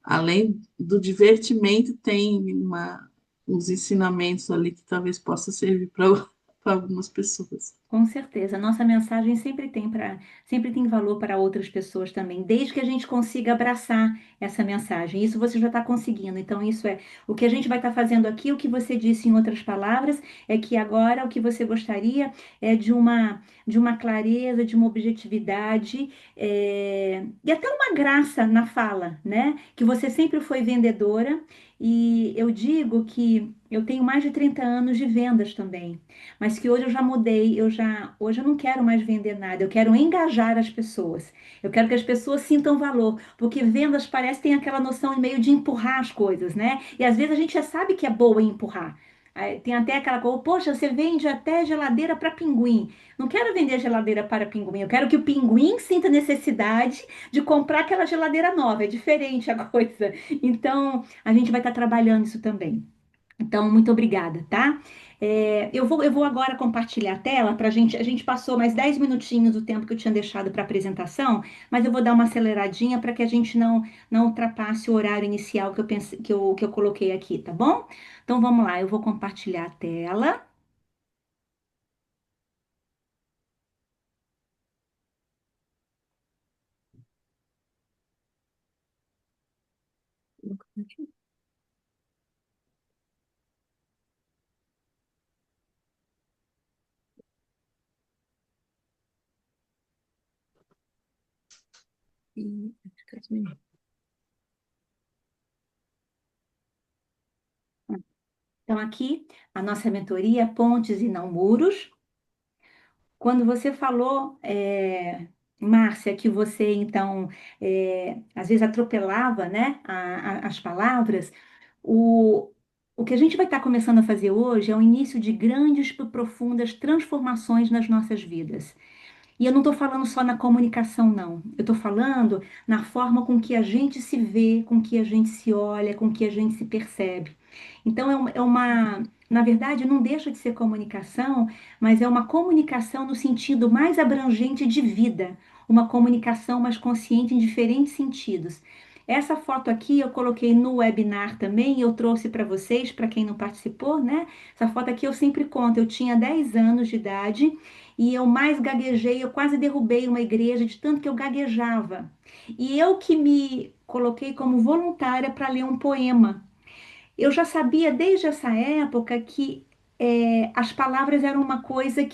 além do divertimento, tem uns ensinamentos ali que talvez possa servir para algumas pessoas. Com certeza, nossa mensagem sempre tem valor para outras pessoas também, desde que a gente consiga abraçar essa mensagem. Isso você já está conseguindo. Então, isso é o que a gente vai estar fazendo aqui. O que você disse em outras palavras é que agora o que você gostaria é de uma clareza, de uma objetividade e até uma graça na fala, né? Que você sempre foi vendedora e eu digo que eu tenho mais de 30 anos de vendas também, mas que hoje eu já mudei, hoje eu não quero mais vender nada, eu quero engajar as pessoas. Eu quero que as pessoas sintam valor, porque vendas parece que tem aquela noção meio de empurrar as coisas, né? E às vezes a gente já sabe que é boa em empurrar. Aí tem até aquela coisa, poxa, você vende até geladeira para pinguim. Não quero vender geladeira para pinguim, eu quero que o pinguim sinta necessidade de comprar aquela geladeira nova. É diferente a coisa. Então, a gente vai estar trabalhando isso também. Então, muito obrigada, tá? Eu vou agora compartilhar a tela para a gente passou mais 10 minutinhos do tempo que eu tinha deixado para apresentação, mas eu vou dar uma aceleradinha para que a gente não ultrapasse o horário inicial que eu pensei, que eu coloquei aqui, tá bom? Então vamos lá, eu vou compartilhar a tela. Então, aqui, a nossa mentoria Pontes e Não Muros. Quando você falou, Márcia, que você então às vezes atropelava, né, as palavras, o, o que a gente vai estar começando a fazer hoje é o início de grandes e profundas transformações nas nossas vidas. E eu não estou falando só na comunicação, não. Eu estou falando na forma com que a gente se vê, com que a gente se olha, com que a gente se percebe. Então, na verdade, não deixa de ser comunicação, mas é uma comunicação no sentido mais abrangente de vida, uma comunicação mais consciente em diferentes sentidos. Essa foto aqui eu coloquei no webinar também, eu trouxe para vocês, para quem não participou, né? Essa foto aqui eu sempre conto, eu tinha 10 anos de idade e eu mais gaguejei, eu quase derrubei uma igreja de tanto que eu gaguejava. E eu que me coloquei como voluntária para ler um poema. Eu já sabia desde essa época que as palavras eram uma coisa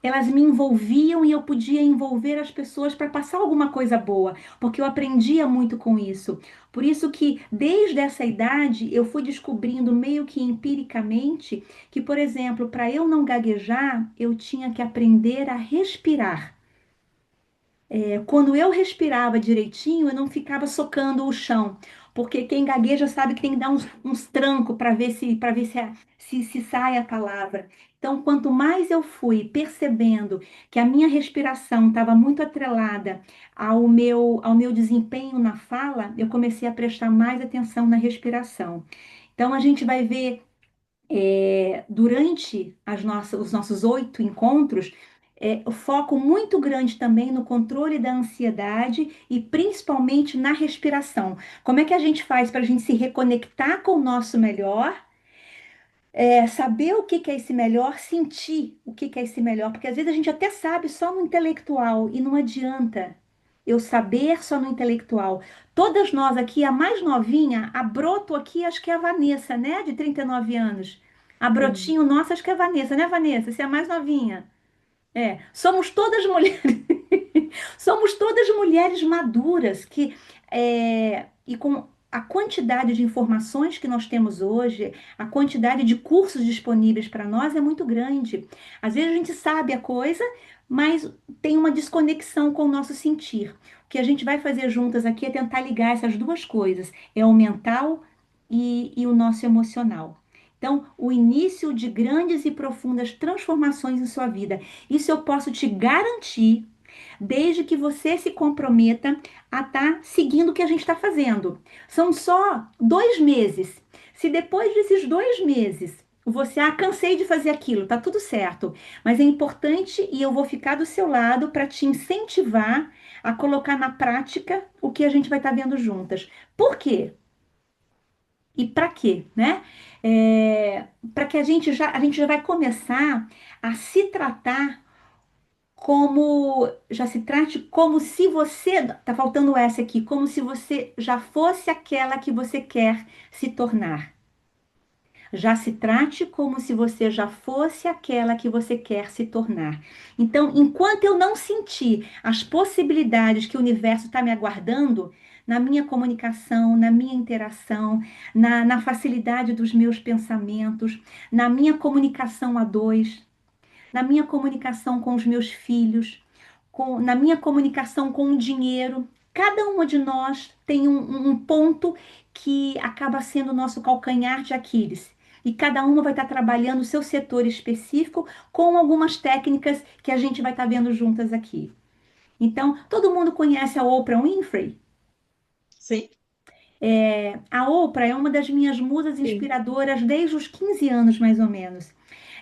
elas me envolviam e eu podia envolver as pessoas para passar alguma coisa boa, porque eu aprendia muito com isso. Por isso que desde essa idade eu fui descobrindo meio que empiricamente que, por exemplo, para eu não gaguejar, eu tinha que aprender a respirar. Quando eu respirava direitinho, eu não ficava socando o chão, porque quem gagueja sabe que tem que dar uns trancos para ver se sai a palavra. Então, quanto mais eu fui percebendo que a minha respiração estava muito atrelada ao meu desempenho na fala, eu comecei a prestar mais atenção na respiração. Então, a gente vai ver durante os nossos 8 encontros, o foco muito grande também no controle da ansiedade e principalmente na respiração. Como é que a gente faz para a gente se reconectar com o nosso melhor, saber o que que é esse melhor, sentir o que que é esse melhor, porque às vezes a gente até sabe só no intelectual e não adianta eu saber só no intelectual. Todas nós aqui, a mais novinha, a Broto aqui, acho que é a Vanessa, né? De 39 anos. A Hum. Brotinho, nossa, acho que é a Vanessa, né, Vanessa? Você é a mais novinha. Somos todas mulheres, somos todas mulheres maduras e com a quantidade de informações que nós temos hoje, a quantidade de cursos disponíveis para nós é muito grande. Às vezes a gente sabe a coisa, mas tem uma desconexão com o nosso sentir. O que a gente vai fazer juntas aqui é tentar ligar essas duas coisas, é o mental e o nosso emocional. Então, o início de grandes e profundas transformações em sua vida. Isso eu posso te garantir, desde que você se comprometa a estar seguindo o que a gente está fazendo. São só 2 meses. Se depois desses 2 meses você, cansei de fazer aquilo, tá tudo certo. Mas é importante e eu vou ficar do seu lado para te incentivar a colocar na prática o que a gente vai estar vendo juntas. Por quê? E para quê, né? Para que a gente já vai começar a se tratar já se trate como se você, tá faltando essa aqui, como se você já fosse aquela que você quer se tornar. Já se trate como se você já fosse aquela que você quer se tornar. Então, enquanto eu não sentir as possibilidades que o universo está me aguardando, na minha comunicação, na minha interação, na facilidade dos meus pensamentos, na minha comunicação a dois, na minha comunicação com os meus filhos, na minha comunicação com o dinheiro. Cada uma de nós tem um ponto que acaba sendo o nosso calcanhar de Aquiles. E cada uma vai estar trabalhando o seu setor específico com algumas técnicas que a gente vai estar vendo juntas aqui. Então, todo mundo conhece a Oprah Winfrey? Sim, A Oprah é uma das minhas musas Sim. inspiradoras desde os 15 anos, mais ou menos.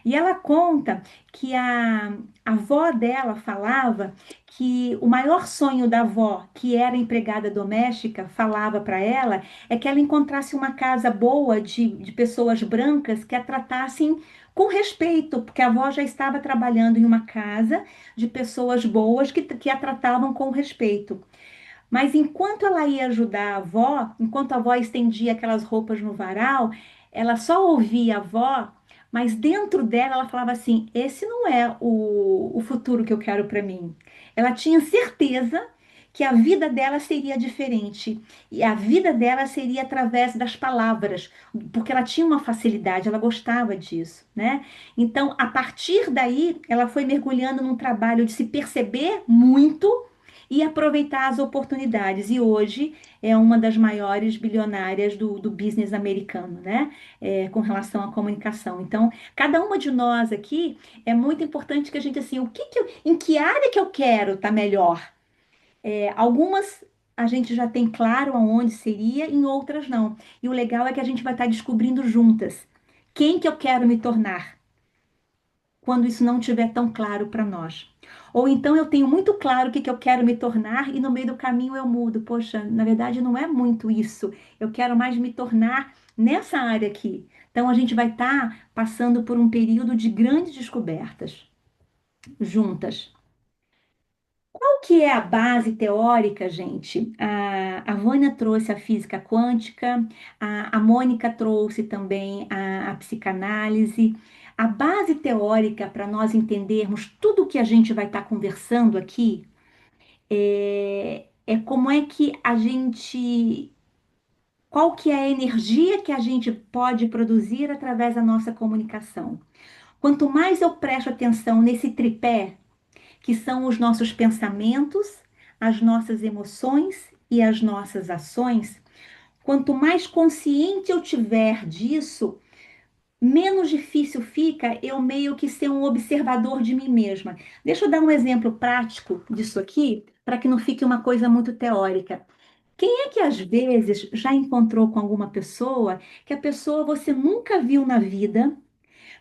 E ela conta que a avó dela falava que o maior sonho da avó, que era empregada doméstica, falava para ela, é que ela encontrasse uma casa boa de pessoas brancas que a tratassem com respeito, porque a avó já estava trabalhando em uma casa de pessoas boas que a tratavam com respeito. Mas enquanto ela ia ajudar a avó, enquanto a avó estendia aquelas roupas no varal, ela só ouvia a avó, mas dentro dela ela falava assim: esse não é o futuro que eu quero para mim. Ela tinha certeza que a vida dela seria diferente e a vida dela seria através das palavras, porque ela tinha uma facilidade, ela gostava disso, né? Então, a partir daí, ela foi mergulhando num trabalho de se perceber muito e aproveitar as oportunidades. E hoje é uma das maiores bilionárias do business americano, né? Com relação à comunicação. Então, cada uma de nós aqui é muito importante que a gente, assim, em que área que eu quero estar melhor? Algumas a gente já tem claro aonde seria, em outras não. E o legal é que a gente vai estar descobrindo juntas quem que eu quero me tornar quando isso não estiver tão claro para nós. Ou então eu tenho muito claro o que que eu quero me tornar e no meio do caminho eu mudo. Poxa, na verdade não é muito isso. Eu quero mais me tornar nessa área aqui. Então a gente vai estar passando por um período de grandes descobertas juntas. Qual que é a base teórica, gente? A Vânia trouxe a física quântica, a Mônica trouxe também a psicanálise, A base teórica para nós entendermos tudo o que a gente vai estar conversando aqui é como é que a gente, qual que é a energia que a gente pode produzir através da nossa comunicação. Quanto mais eu presto atenção nesse tripé, que são os nossos pensamentos, as nossas emoções e as nossas ações, quanto mais consciente eu tiver disso, menos difícil fica eu meio que ser um observador de mim mesma. Deixa eu dar um exemplo prático disso aqui, para que não fique uma coisa muito teórica. Quem é que às vezes já encontrou com alguma pessoa que a pessoa você nunca viu na vida,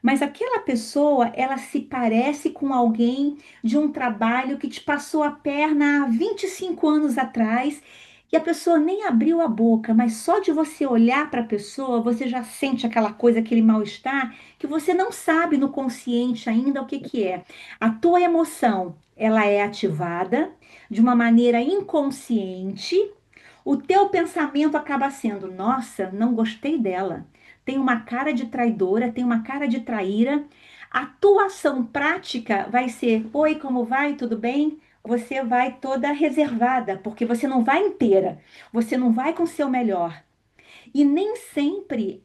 mas aquela pessoa, ela se parece com alguém de um trabalho que te passou a perna há 25 anos atrás e a pessoa nem abriu a boca, mas só de você olhar para a pessoa, você já sente aquela coisa, aquele mal-estar, que você não sabe no consciente ainda o que que é. A tua emoção, ela é ativada de uma maneira inconsciente. O teu pensamento acaba sendo: nossa, não gostei dela. Tem uma cara de traidora, tem uma cara de traíra. A tua ação prática vai ser: oi, como vai? Tudo bem? Você vai toda reservada, porque você não vai inteira, você não vai com o seu melhor. E nem sempre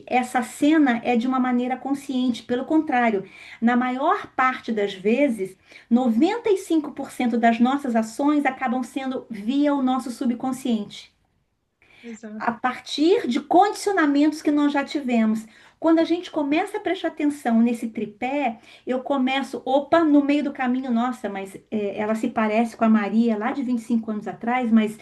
essa cena é de uma maneira consciente, pelo contrário, na maior parte das vezes, 95% das nossas ações acabam sendo via o nosso subconsciente, Exato. a partir de condicionamentos que nós já tivemos. Quando a gente começa a prestar atenção nesse tripé, eu começo, opa, no meio do caminho, nossa, mas ela se parece com a Maria lá de 25 anos atrás, mas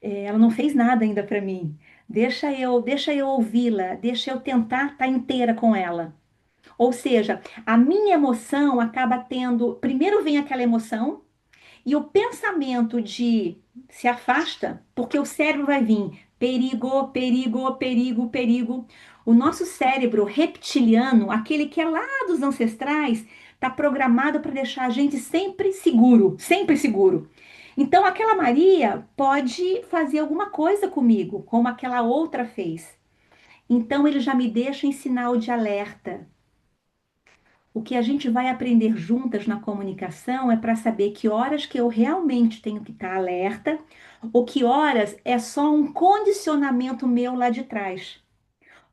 ela não fez nada ainda para mim. Deixa eu ouvi-la, deixa eu tentar estar inteira com ela. Ou seja, a minha emoção acaba tendo, primeiro vem aquela emoção, e o pensamento de se afasta, porque o cérebro vai vir perigo, perigo, perigo, perigo. O nosso cérebro reptiliano, aquele que é lá dos ancestrais, está programado para deixar a gente sempre seguro, sempre seguro. Então, aquela Maria pode fazer alguma coisa comigo, como aquela outra fez. Então, ele já me deixa em sinal de alerta. O que a gente vai aprender juntas na comunicação é para saber que horas que eu realmente tenho que estar alerta, ou que horas é só um condicionamento meu lá de trás.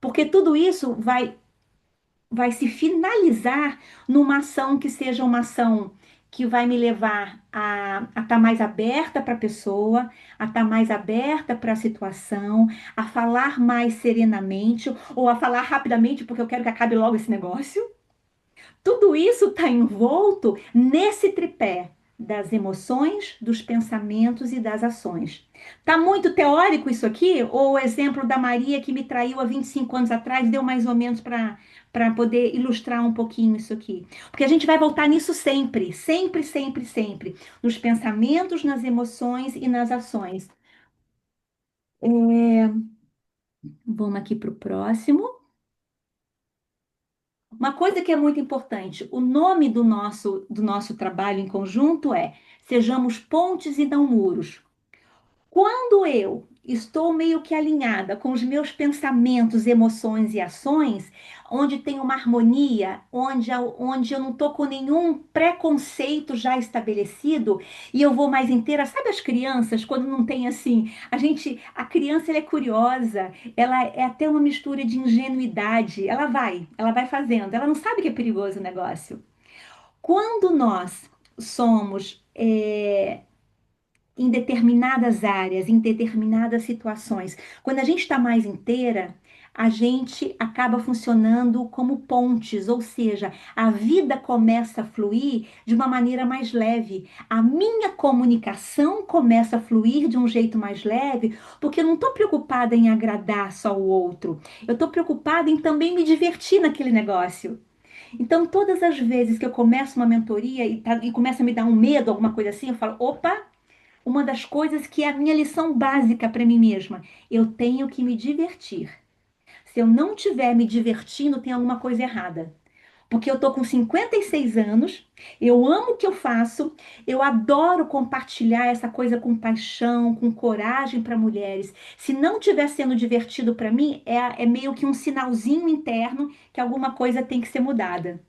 Porque tudo isso vai se finalizar numa ação que seja uma ação que vai me levar a estar mais aberta para a pessoa, a estar mais aberta para a situação, a falar mais serenamente ou a falar rapidamente porque eu quero que acabe logo esse negócio. Tudo isso está envolto nesse tripé das emoções, dos pensamentos e das ações. Tá muito teórico isso aqui? Ou o exemplo da Maria que me traiu há 25 anos atrás deu mais ou menos para poder ilustrar um pouquinho isso aqui? Porque a gente vai voltar nisso sempre, sempre, sempre, sempre. Nos pensamentos, nas emoções e nas ações. Vamos aqui para o próximo. Uma coisa que é muito importante, o nome do nosso trabalho em conjunto é Sejamos Pontes e Não Muros. Quando eu estou meio que alinhada com os meus pensamentos, emoções e ações, onde tem uma harmonia, onde eu não estou com nenhum preconceito já estabelecido e eu vou mais inteira. Sabe as crianças, quando não tem assim, a criança ela é curiosa, ela é até uma mistura de ingenuidade, ela vai fazendo, ela não sabe que é perigoso o negócio. Quando nós somos em determinadas áreas, em determinadas situações. Quando a gente está mais inteira, a gente acaba funcionando como pontes, ou seja, a vida começa a fluir de uma maneira mais leve. A minha comunicação começa a fluir de um jeito mais leve, porque eu não estou preocupada em agradar só o outro. Eu estou preocupada em também me divertir naquele negócio. Então, todas as vezes que eu começo uma mentoria e começa a me dar um medo, alguma coisa assim, eu falo, opa, uma das coisas que é a minha lição básica para mim mesma. Eu tenho que me divertir. Se eu não estiver me divertindo, tem alguma coisa errada. porque eu tô com 56 anos, eu amo o que eu faço, eu adoro compartilhar essa coisa com paixão, com coragem para mulheres. Se não estiver sendo divertido para mim, é meio que um sinalzinho interno que alguma coisa tem que ser mudada.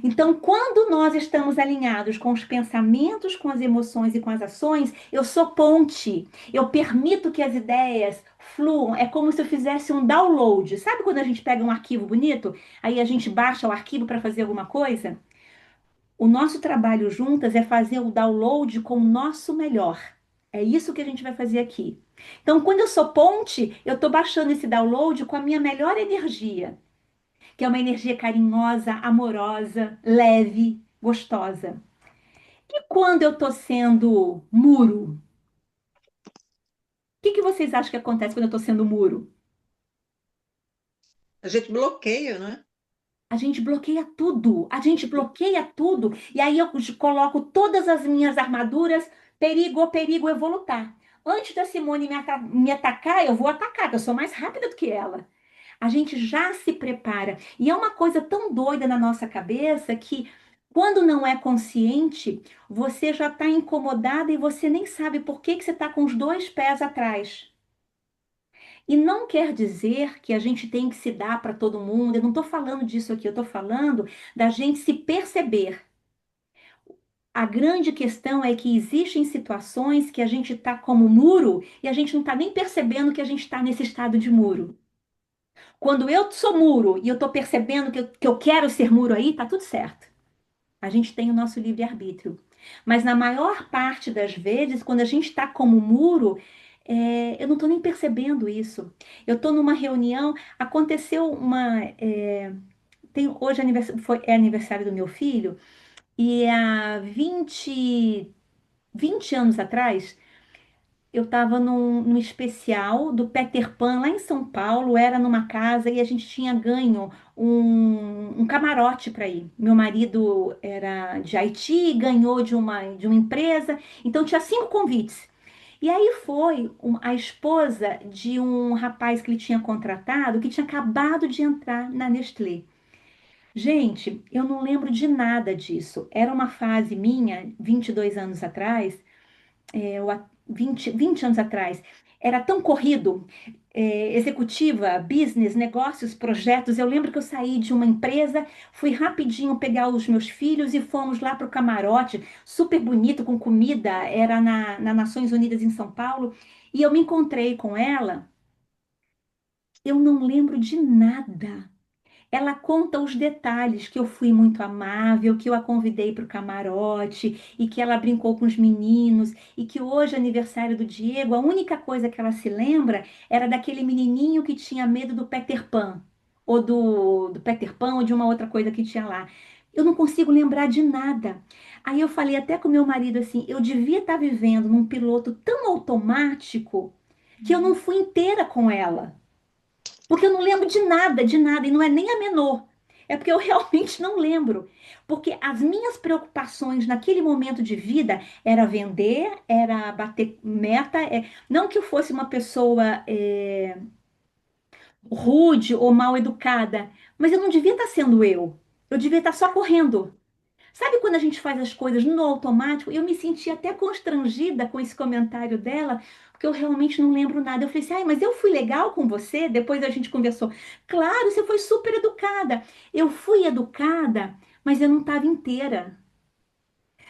Então, quando nós estamos alinhados com os pensamentos, com as emoções e com as ações, eu sou ponte. Eu permito que as ideias fluam. É como se eu fizesse um download. Sabe quando a gente pega um arquivo bonito, aí a gente baixa o arquivo para fazer alguma coisa? O nosso trabalho juntas é fazer o download com o nosso melhor. É isso que a gente vai fazer aqui. Então, quando eu sou ponte, eu estou baixando esse download com a minha melhor energia, que é uma energia carinhosa, amorosa, leve, gostosa. E quando eu tô sendo muro, o que vocês acham que acontece quando eu tô sendo muro? A gente bloqueia, né? A gente bloqueia tudo, a gente bloqueia tudo, e aí eu coloco todas as minhas armaduras, perigo, perigo, eu vou lutar. Antes da Simone me atacar, eu vou atacar, porque eu sou mais rápida do que ela. A gente já se prepara. E é uma coisa tão doida na nossa cabeça que, quando não é consciente, você já está incomodada e você nem sabe por que você está com os dois pés atrás. E não quer dizer que a gente tem que se dar para todo mundo. Eu não estou falando disso aqui, eu estou falando da gente se perceber. A grande questão é que existem situações que a gente está como muro e a gente não está nem percebendo que a gente está nesse estado de muro. Quando eu sou muro e eu tô percebendo que eu quero ser muro aí, tá tudo certo. A gente tem o nosso livre-arbítrio. Mas na maior parte das vezes, quando a gente está como muro, eu não estou nem percebendo isso. Eu estou numa reunião, aconteceu uma. Hoje é aniversário do meu filho, e há 20 anos atrás, eu estava num especial do Peter Pan lá em São Paulo, era numa casa e a gente tinha ganho um camarote para ir. Meu marido era de Haiti, ganhou de uma empresa, então tinha 5 convites. E aí foi a esposa de um rapaz que ele tinha contratado, que tinha acabado de entrar na Nestlé. Gente, eu não lembro de nada disso. Era uma fase minha, 22 anos atrás, 20 anos atrás, era tão corrido, executiva, business, negócios, projetos. Eu lembro que eu saí de uma empresa, fui rapidinho pegar os meus filhos e fomos lá para o camarote, super bonito, com comida, era na Nações Unidas em São Paulo, e eu me encontrei com ela. Eu não lembro de nada. Ela conta os detalhes, que eu fui muito amável, que eu a convidei para o camarote e que ela brincou com os meninos e que hoje, é aniversário do Diego, a única coisa que ela se lembra era daquele menininho que tinha medo do Peter Pan, ou do Peter Pan ou de uma outra coisa que tinha lá. Eu não consigo lembrar de nada. Aí eu falei até com meu marido assim, eu devia estar vivendo num piloto tão automático que eu não fui inteira com ela. Porque eu não lembro de nada, e não é nem a menor. É porque eu realmente não lembro. Porque as minhas preocupações naquele momento de vida era vender, era bater meta. Não que eu fosse uma pessoa rude ou mal educada, mas eu não devia estar sendo eu. Eu devia estar só correndo. Sabe quando a gente faz as coisas no automático? Eu me senti até constrangida com esse comentário dela, porque eu realmente não lembro nada. Eu falei assim, ai, mas eu fui legal com você? Depois a gente conversou. Claro, você foi super educada. Eu fui educada, mas eu não estava inteira.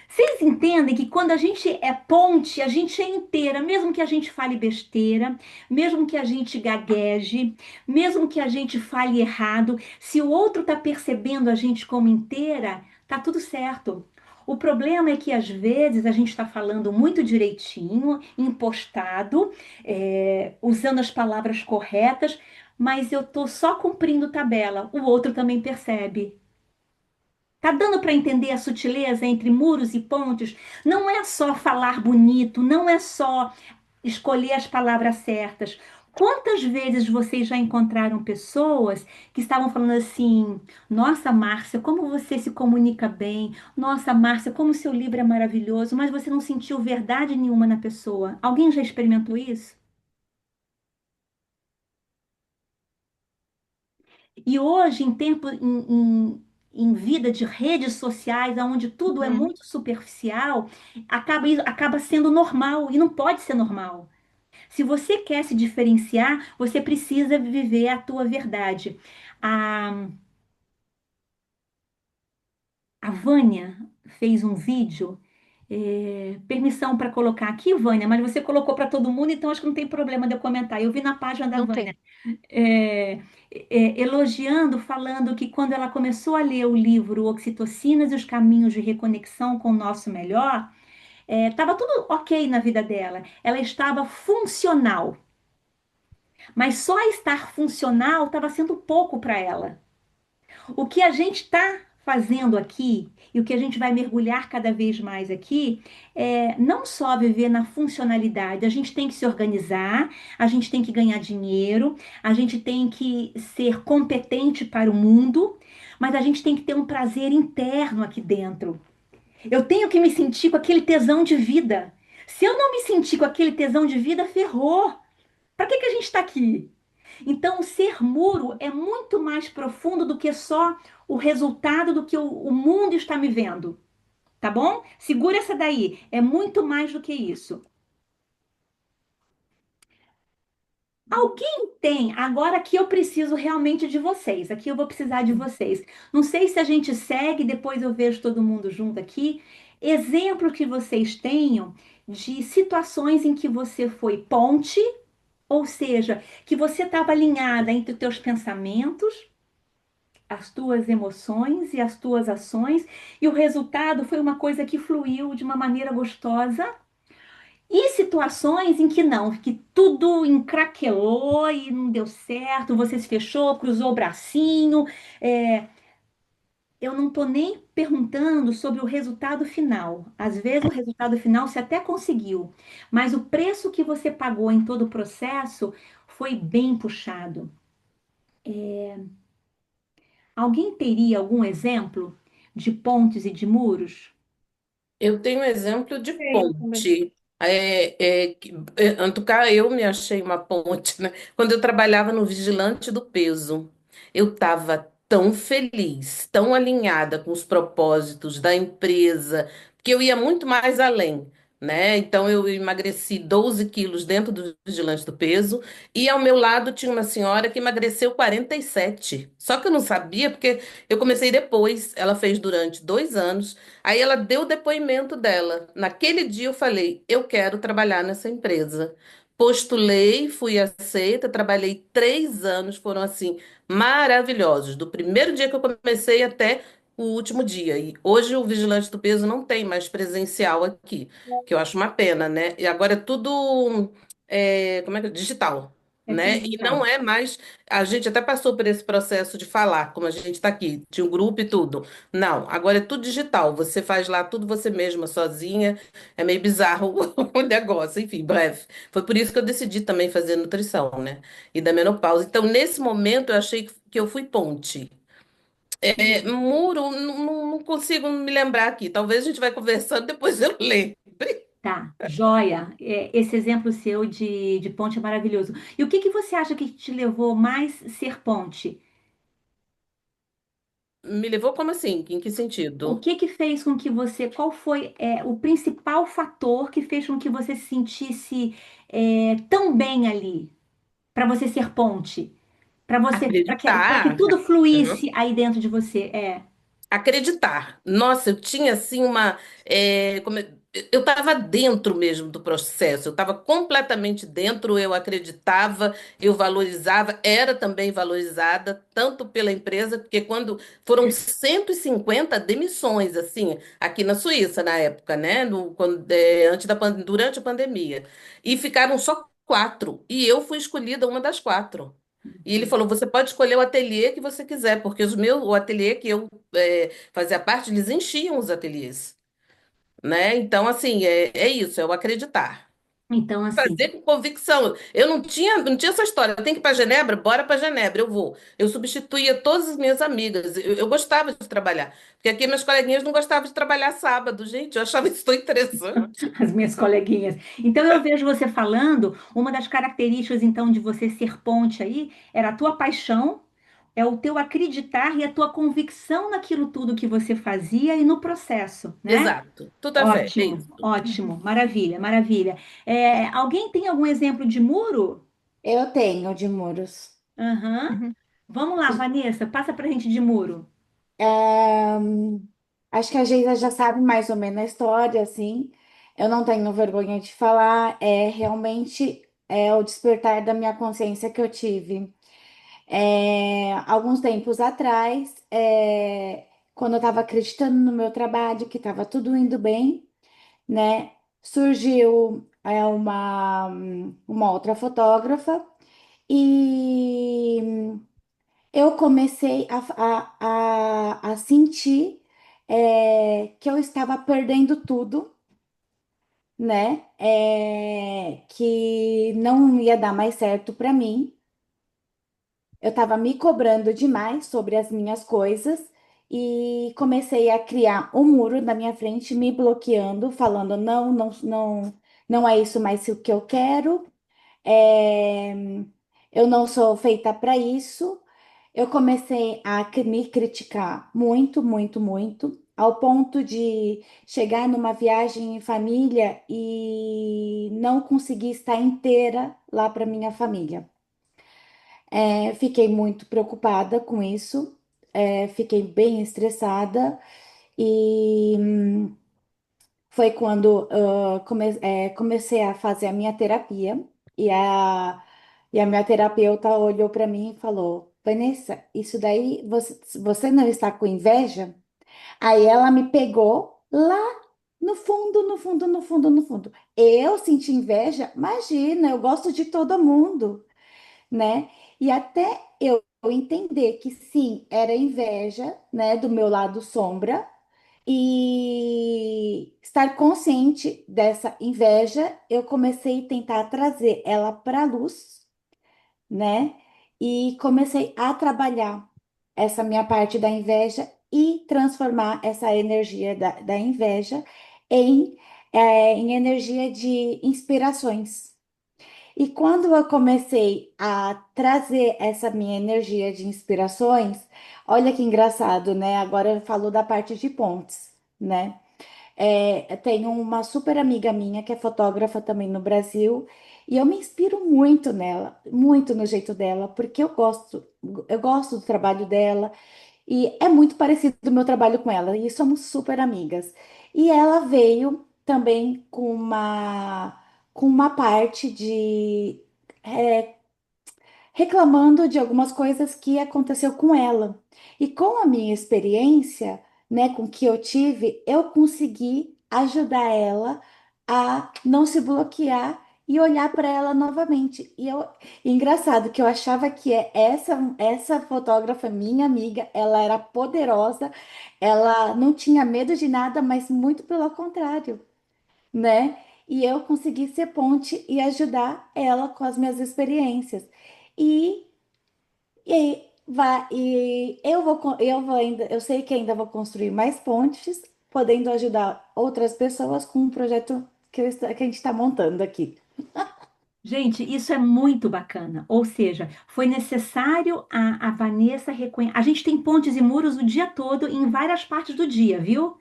Vocês entendem que quando a gente é ponte, a gente é inteira, mesmo que a gente fale besteira, mesmo que a gente gagueje, mesmo que a gente fale errado, se o outro está percebendo a gente como inteira, tá tudo certo. O problema é que às vezes a gente está falando muito direitinho, impostado, usando as palavras corretas, mas eu tô só cumprindo tabela. O outro também percebe. Tá dando para entender a sutileza entre muros e pontes? Não é só falar bonito, não é só escolher as palavras certas. Quantas vezes vocês já encontraram pessoas que estavam falando assim: Nossa, Márcia, como você se comunica bem? Nossa, Márcia, como seu livro é maravilhoso, mas você não sentiu verdade nenhuma na pessoa. Alguém já experimentou isso? E hoje, em tempo, em vida de redes sociais, onde tudo é Uhum. muito superficial, acaba sendo normal e não pode ser normal. Se você quer se diferenciar, você precisa viver a tua verdade. A, a Vânia fez um vídeo, permissão para colocar aqui, Vânia, mas você colocou para todo mundo, então acho que não tem problema de eu comentar. Eu vi na página da Não Vânia, tem. é, elogiando, falando que quando ela começou a ler o livro Oxitocinas e os Caminhos de Reconexão com o Nosso Melhor, estava tudo ok na vida dela. Ela estava funcional, mas só estar funcional estava sendo pouco para ela. O que a gente está fazendo aqui e o que a gente vai mergulhar cada vez mais aqui é não só viver na funcionalidade, a gente tem que se organizar, a gente tem que ganhar dinheiro, a gente tem que ser competente para o mundo, mas a gente tem que ter um prazer interno aqui dentro. Eu tenho que me sentir com aquele tesão de vida. Se eu não me sentir com aquele tesão de vida, ferrou. Para que a gente está aqui? Então, o ser muro é muito mais profundo do que só o resultado do que o mundo está me vendo, tá bom? Segura essa daí. É muito mais do que isso. Alguém tem, agora aqui eu preciso realmente de vocês. Aqui eu vou precisar de vocês. Não sei se a gente segue, depois eu vejo todo mundo junto aqui. Exemplo que vocês tenham de situações em que você foi ponte, ou seja, que você estava alinhada entre os teus pensamentos, as tuas emoções e as tuas ações, e o resultado foi uma coisa que fluiu de uma maneira gostosa. E situações em que não, que tudo encraquelou e não deu certo, você se fechou, cruzou o bracinho. é, eu não estou nem perguntando sobre o resultado final. Às vezes o resultado final você até conseguiu, mas o preço que você pagou em todo o processo foi bem puxado. Alguém teria algum exemplo de pontes e de muros? Eu tenho um exemplo de Tenho também. ponte. Antucar, eu me achei uma ponte, né? Quando eu trabalhava no Vigilante do Peso, eu estava tão feliz, tão alinhada com os propósitos da empresa, que eu ia muito mais além, né? Então, eu emagreci 12 quilos dentro do Vigilante do Peso, e ao meu lado tinha uma senhora que emagreceu 47. Só que eu não sabia, porque eu comecei depois, ela fez durante 2 anos. Aí ela deu o depoimento dela. Naquele dia eu falei, eu quero trabalhar nessa empresa. Postulei, fui aceita, trabalhei 3 anos, foram assim, maravilhosos. Do primeiro dia que eu comecei até o último dia. E hoje o Vigilante do Peso não tem mais presencial aqui, que eu acho uma pena, né? E agora é tudo, como é que é? Digital. É tudo Né? E não digital. é mais. A gente até passou por esse processo de falar, como a gente está aqui, tinha um grupo e tudo. Não, agora é tudo digital. Você faz lá tudo você mesma, sozinha. É meio bizarro o negócio. Enfim, breve. Foi por isso que eu decidi também fazer nutrição, né? E da menopausa. Então, nesse momento, eu achei que eu fui ponte. Muro, não consigo me lembrar aqui. Talvez a gente vai conversando, depois eu leio. Tá, joia. Esse exemplo seu de ponte é maravilhoso. E o que que você acha que te levou mais ser ponte? Me levou como assim? Em que O sentido? que que fez com que você, qual foi o principal fator que fez com que você se sentisse tão bem ali, para você ser ponte, para que Acreditar. tudo fluísse aí dentro de você? Acreditar. Nossa, eu tinha assim uma. Eu estava dentro mesmo do processo, eu estava completamente dentro, eu acreditava, eu valorizava, era também valorizada, tanto pela empresa, porque quando foram 150 demissões, assim, aqui na Suíça, na época, né? Durante a pandemia. E ficaram só 4. E eu fui escolhida uma das 4. E ele falou: você pode escolher o ateliê que você quiser, porque o ateliê que eu fazia parte, eles enchiam os ateliês, né? Então, assim, é isso, é o acreditar. Então, assim, Fazer com convicção. Eu não tinha essa história. Tem que ir para Genebra? Bora para Genebra, eu vou. Eu substituía todas as minhas amigas. Eu gostava de trabalhar. Porque aqui minhas coleguinhas não gostavam de trabalhar sábado, gente. Eu achava isso tão interessante. as minhas coleguinhas. Então, eu vejo você falando, uma das características, então, de você ser ponte aí, era a tua paixão é o teu acreditar e a tua convicção naquilo tudo que você fazia e no processo, né? Exato. Tudo a ver, é Ótimo, isso. ótimo, maravilha, maravilha. Alguém tem algum exemplo de muro? Eu tenho de muros. Aham. Uhum. Vamos lá, Vanessa, passa pra gente de muro. Acho que a Geisa já sabe mais ou menos a história, assim. Eu não tenho vergonha de falar. É realmente o despertar da minha consciência que eu tive. Alguns tempos atrás, quando eu estava acreditando no meu trabalho, que estava tudo indo bem, né? Surgiu uma outra fotógrafa e eu comecei a sentir que eu estava perdendo tudo, né? Que não ia dar mais certo para mim. Eu estava me cobrando demais sobre as minhas coisas e comecei a criar um muro na minha frente, me bloqueando, falando não, não, não, não é isso mais o que eu quero. É, eu não sou feita para isso. Eu comecei a me criticar muito, muito, muito, ao ponto de chegar numa viagem em família e não conseguir estar inteira lá para minha família. Fiquei muito preocupada com isso, fiquei bem estressada e foi quando comecei a fazer a minha terapia e a minha terapeuta olhou para mim e falou: Vanessa, isso daí você não está com inveja? Aí ela me pegou lá no fundo, no fundo, no fundo, no fundo. Eu senti inveja? Imagina, eu gosto de todo mundo, né? E até eu entender que sim, era inveja, né, do meu lado sombra, e estar consciente dessa inveja, eu comecei a tentar trazer ela para a luz, né? E comecei a trabalhar essa minha parte da inveja e transformar essa energia da inveja em, em energia de inspirações. E quando eu comecei a trazer essa minha energia de inspirações, olha que engraçado, né? Agora eu falo da parte de pontes, né? Eu tenho uma super amiga minha que é fotógrafa também no Brasil, e eu me inspiro muito nela, muito no jeito dela, porque eu gosto do trabalho dela, e é muito parecido o meu trabalho com ela, e somos super amigas. E ela veio também com uma parte de é, reclamando de algumas coisas que aconteceu com ela. E com a minha experiência, né, com que eu tive, eu consegui ajudar ela a não se bloquear e olhar para ela novamente. E engraçado que eu achava que essa fotógrafa, minha amiga, ela era poderosa, ela não tinha medo de nada, mas muito pelo contrário, né? E eu consegui ser ponte e ajudar ela com as minhas experiências. E, e eu vou ainda, eu sei que ainda vou construir mais pontes, podendo ajudar outras pessoas com um projeto que a gente está montando aqui. Gente, isso é muito bacana. Ou seja, foi necessário a Vanessa reconhecer. A gente tem pontes e muros o dia todo em várias partes do dia, viu?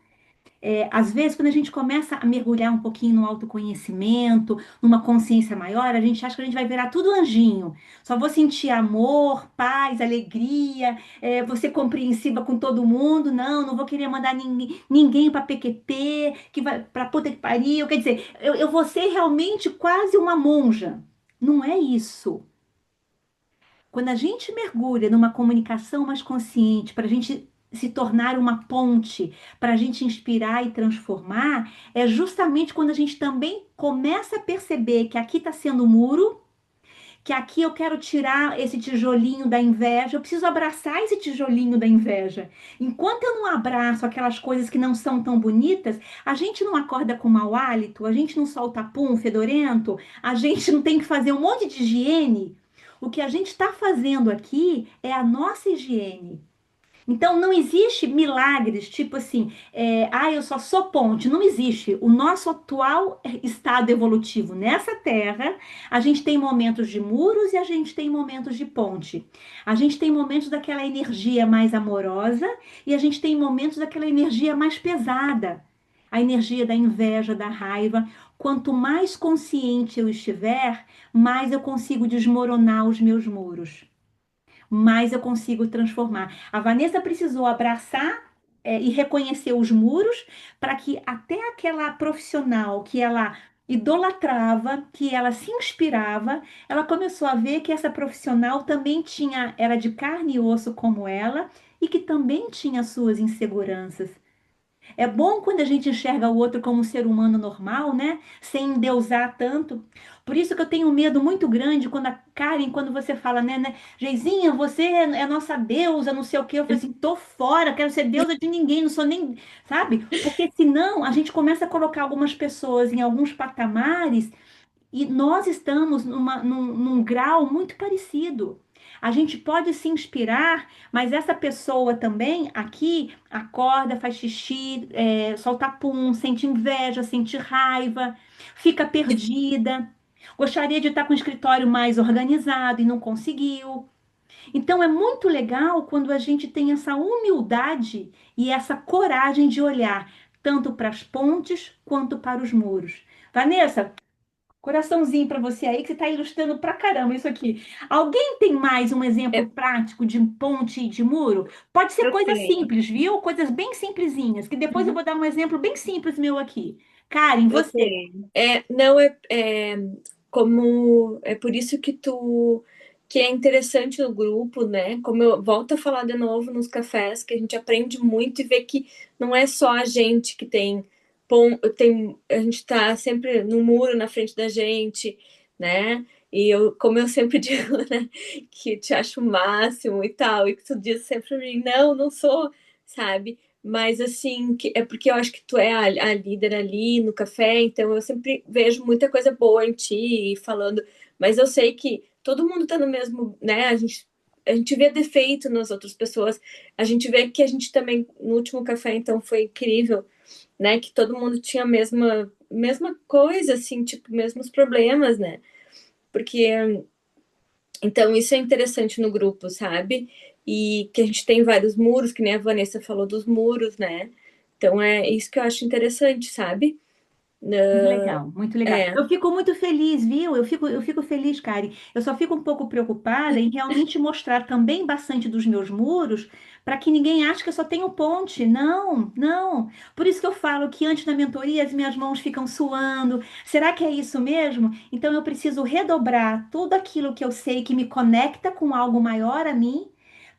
Às vezes, quando a gente começa a mergulhar um pouquinho no autoconhecimento, numa consciência maior, a gente acha que a gente vai virar tudo anjinho. Só vou sentir amor, paz, alegria, vou ser compreensiva com todo mundo. Não, não vou querer mandar ninguém para PQP, que vai para puta que pariu. Quer dizer, eu vou ser realmente quase uma monja. Não é isso. Quando a gente mergulha numa comunicação mais consciente, para a gente se tornar uma ponte, para a gente inspirar e transformar, é justamente quando a gente também começa a perceber que aqui está sendo um muro, que aqui eu quero tirar esse tijolinho da inveja, eu preciso abraçar esse tijolinho da inveja. Enquanto eu não abraço aquelas coisas que não são tão bonitas, a gente não acorda com mau hálito, a gente não solta pum fedorento, a gente não tem que fazer um monte de higiene. O que a gente está fazendo aqui é a nossa higiene. Então, não existe milagres, tipo assim, eu só sou ponte. Não existe. O nosso atual estado evolutivo nessa Terra, a gente tem momentos de muros e a gente tem momentos de ponte. A gente tem momentos daquela energia mais amorosa e a gente tem momentos daquela energia mais pesada. A energia da inveja, da raiva. Quanto mais consciente eu estiver, mais eu consigo desmoronar os meus muros, mais eu consigo transformar. A Vanessa precisou abraçar, e reconhecer os muros para que até aquela profissional que ela idolatrava, que ela se inspirava, ela começou a ver que essa profissional também tinha, era de carne e osso como ela e que também tinha suas inseguranças. É bom quando a gente enxerga o outro como um ser humano normal, né? Sem endeusar tanto. Por isso que eu tenho um medo muito grande quando a Karen, quando você fala, né, Geizinha, você é nossa deusa, não sei o quê. Eu falo assim, tô fora, quero ser deusa de ninguém, não sou nem, sabe? Porque senão a gente começa a colocar algumas pessoas em alguns patamares e nós estamos num grau muito parecido. A gente pode se inspirar, mas essa pessoa também aqui acorda, faz xixi, solta pum, sente inveja, sente raiva, fica perdida. Gostaria de estar com o escritório mais organizado e não conseguiu. Então é muito legal quando a gente tem essa humildade e essa coragem de olhar tanto para as pontes quanto para os muros. Vanessa, coraçãozinho para você aí, que você está ilustrando pra caramba isso aqui. Alguém tem mais um exemplo É, prático de ponte e de muro? Pode ser Eu coisa tenho. simples, viu? Coisas bem simplesinhas, que depois eu Uhum. vou dar um exemplo bem simples meu aqui. Karen, Eu você. tenho. não é como é por isso que é interessante no grupo, né? Como eu volto a falar de novo nos cafés, que a gente aprende muito e vê que não é só a gente que tem a gente tá sempre no muro na frente da gente, né? E como eu sempre digo, né, que te acho o máximo e tal, e que tu diz sempre pra mim, não, não sou, sabe? Mas assim, é porque eu acho que tu é a líder ali no café, então eu sempre vejo muita coisa boa em ti falando, mas eu sei que todo mundo tá no mesmo, né? A gente vê defeito nas outras pessoas, a gente vê que a gente também, no último café, então foi incrível, né? Que todo mundo tinha a mesma coisa, assim, tipo, mesmos problemas, né? Porque então, isso é interessante no grupo, sabe? E que a gente tem vários muros, que nem a Vanessa falou dos muros, né? Então, é isso que eu acho interessante, sabe? Muito Uh, legal, muito legal. é, Eu fico muito feliz, viu? Eu fico feliz, Karen. Eu só fico um pouco preocupada em realmente mostrar também bastante dos meus muros para que ninguém ache que eu só tenho ponte. Não, não. Por isso que eu falo que antes da mentoria as minhas mãos ficam suando. Será que é isso mesmo? Então eu preciso redobrar tudo aquilo que eu sei que me conecta com algo maior a mim,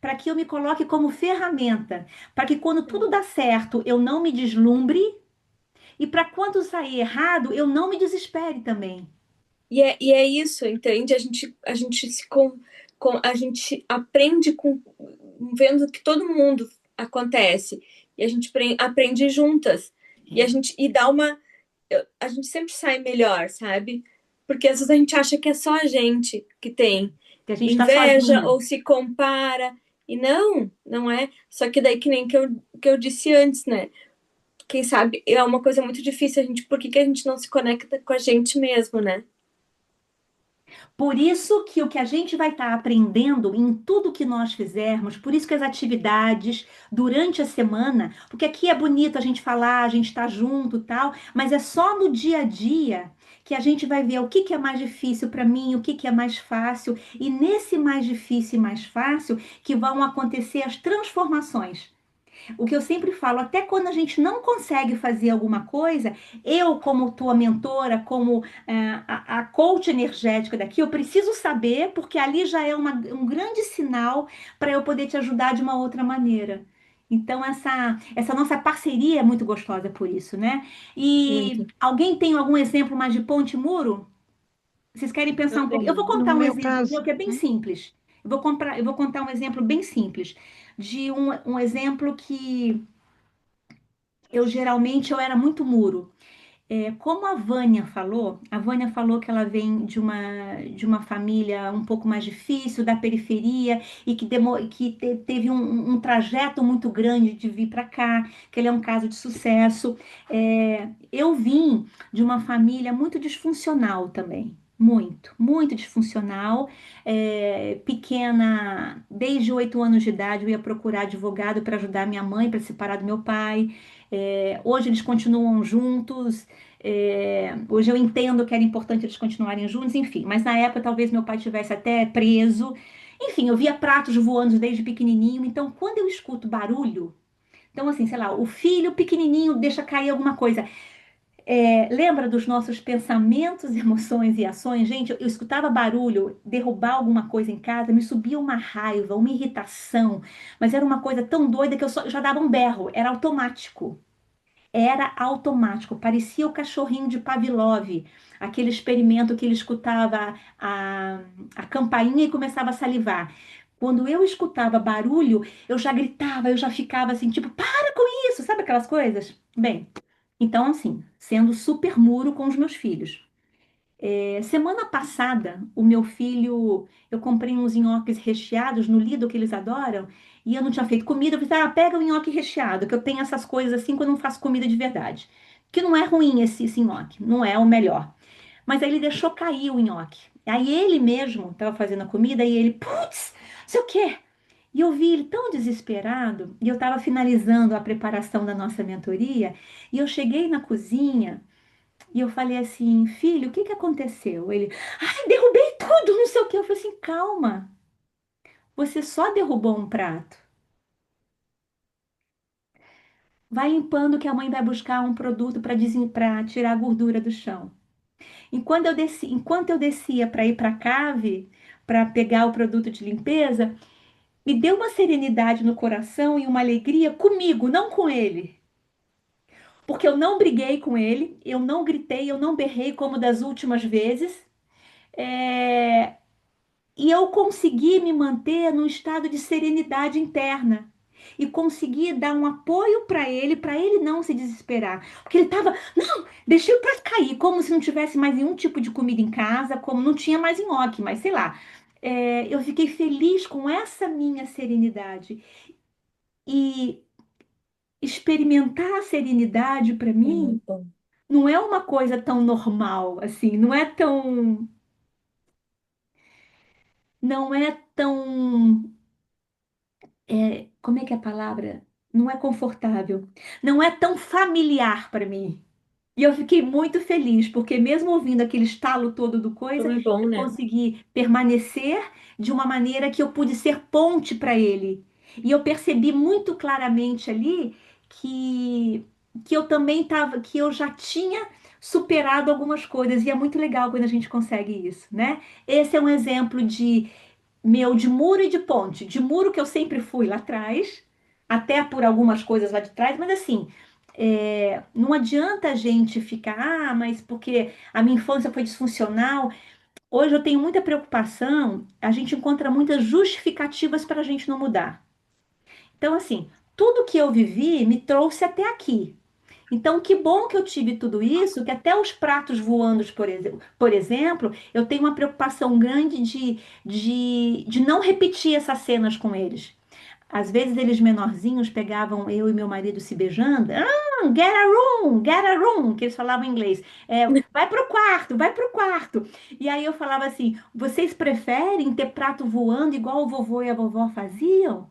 para que eu me coloque como ferramenta, para que quando tudo dá certo eu não me deslumbre e para quando sair errado, eu não me desespere também. e é isso, entende? A gente aprende vendo que todo mundo acontece. E a gente aprende juntas. E a gente sempre sai melhor, sabe? Porque às vezes a gente acha que é só a gente que tem Que a gente está inveja sozinha. ou se compara. E não, não é. Só que daí que nem que eu disse antes, né? Quem sabe é uma coisa muito difícil. Por que que a gente não se conecta com a gente mesmo, né? Por isso que o que a gente vai estar aprendendo em tudo que nós fizermos, por isso que as atividades durante a semana, porque aqui é bonito a gente falar, a gente está junto, tal, mas é só no dia a dia que a gente vai ver o que que é mais difícil para mim, o que que é mais fácil, e nesse mais difícil e mais fácil que vão acontecer as transformações. O que eu sempre falo, até quando a gente não consegue fazer alguma coisa, eu, como tua mentora, como a coach energética daqui, eu preciso saber, porque ali já é um grande sinal para eu poder te ajudar de uma outra maneira. Então, essa nossa parceria é muito gostosa por isso, né? E Muito. alguém tem algum exemplo mais de ponte e muro? Vocês querem pensar Eu um pouco? Eu vou tenho. No contar um meu exemplo caso, meu que é bem simples. Eu vou contar um exemplo bem simples de um exemplo que eu geralmente eu era muito muro. Como a Vânia falou que ela vem de uma família um pouco mais difícil, da periferia, e que teve um trajeto muito grande de vir para cá, que ele é um caso de sucesso. Eu vim de uma família muito disfuncional também. Muito, muito disfuncional. Pequena, desde 8 anos de idade, eu ia procurar advogado para ajudar minha mãe para separar do meu pai. Hoje eles continuam juntos. Hoje eu entendo que era importante eles continuarem juntos, enfim, mas na época talvez meu pai tivesse até preso. Enfim, eu via pratos voando desde pequenininho, então quando eu escuto barulho, então assim, sei lá, o filho pequenininho deixa cair alguma coisa. Lembra dos nossos pensamentos, emoções e ações? Gente, eu escutava barulho, derrubar alguma coisa em casa, me subia uma raiva, uma irritação, mas era uma coisa tão doida que eu já dava um berro, era automático. Era automático, parecia o cachorrinho de Pavlov, aquele experimento que ele escutava a campainha e começava a salivar. Quando eu escutava barulho, eu já gritava, eu já ficava assim, tipo, para com isso, sabe aquelas coisas? Bem, então assim, sendo super muro com os meus filhos. Semana passada, o meu filho, eu comprei uns nhoques recheados no Lidl que eles adoram, e eu não tinha feito comida. Eu falei, pega o nhoque recheado, que eu tenho essas coisas assim quando eu não faço comida de verdade. Que não é ruim esse nhoque, não é o melhor. Mas aí ele deixou cair o nhoque. Aí ele mesmo estava fazendo a comida e ele, putz, sei o quê? E eu vi ele tão desesperado, e eu estava finalizando a preparação da nossa mentoria, e eu cheguei na cozinha. E eu falei assim, filho, o que que aconteceu? Ele, ai, derrubei tudo, não sei o que. Eu falei assim, calma, você só derrubou um prato. Vai limpando que a mãe vai buscar um produto para tirar a gordura do chão. Enquanto eu descia para ir para a cave, para pegar o produto de limpeza, me deu uma serenidade no coração e uma alegria comigo, não com ele. Porque eu não briguei com ele, eu não gritei, eu não berrei como das últimas vezes. É, E eu consegui me manter num estado de serenidade interna. E consegui dar um apoio para ele não se desesperar. Porque ele estava, não, deixei o prato cair, como se não tivesse mais nenhum tipo de comida em casa, como não tinha mais nhoque, mas sei lá. Eu fiquei feliz com essa minha serenidade. E experimentar a serenidade, para É mim, muito bom. não é uma coisa tão normal, assim, não é tão como é que é a palavra? Não é confortável, não é tão familiar para mim. E eu fiquei muito feliz, porque mesmo ouvindo aquele estalo todo do Como coisa, é bom, eu né? consegui permanecer de uma maneira que eu pude ser ponte para ele. E eu percebi muito claramente ali que que eu também estava, que eu já tinha superado algumas coisas, e é muito legal quando a gente consegue isso, né? Esse é um exemplo de muro e de ponte. De muro que eu sempre fui lá atrás, até por algumas coisas lá de trás, mas assim, não adianta a gente ficar, mas porque a minha infância foi disfuncional. Hoje eu tenho muita preocupação, a gente encontra muitas justificativas para a gente não mudar. Então, assim, tudo que eu vivi me trouxe até aqui. Então, que bom que eu tive tudo isso, que até os pratos voando, por exemplo, eu tenho uma preocupação grande de não repetir essas cenas com eles. Às vezes eles menorzinhos pegavam eu e meu marido se beijando. Get a room, que eles falavam em inglês. Vai pro quarto, vai pro quarto. E aí eu falava assim: vocês preferem ter prato voando igual o vovô e a vovó faziam?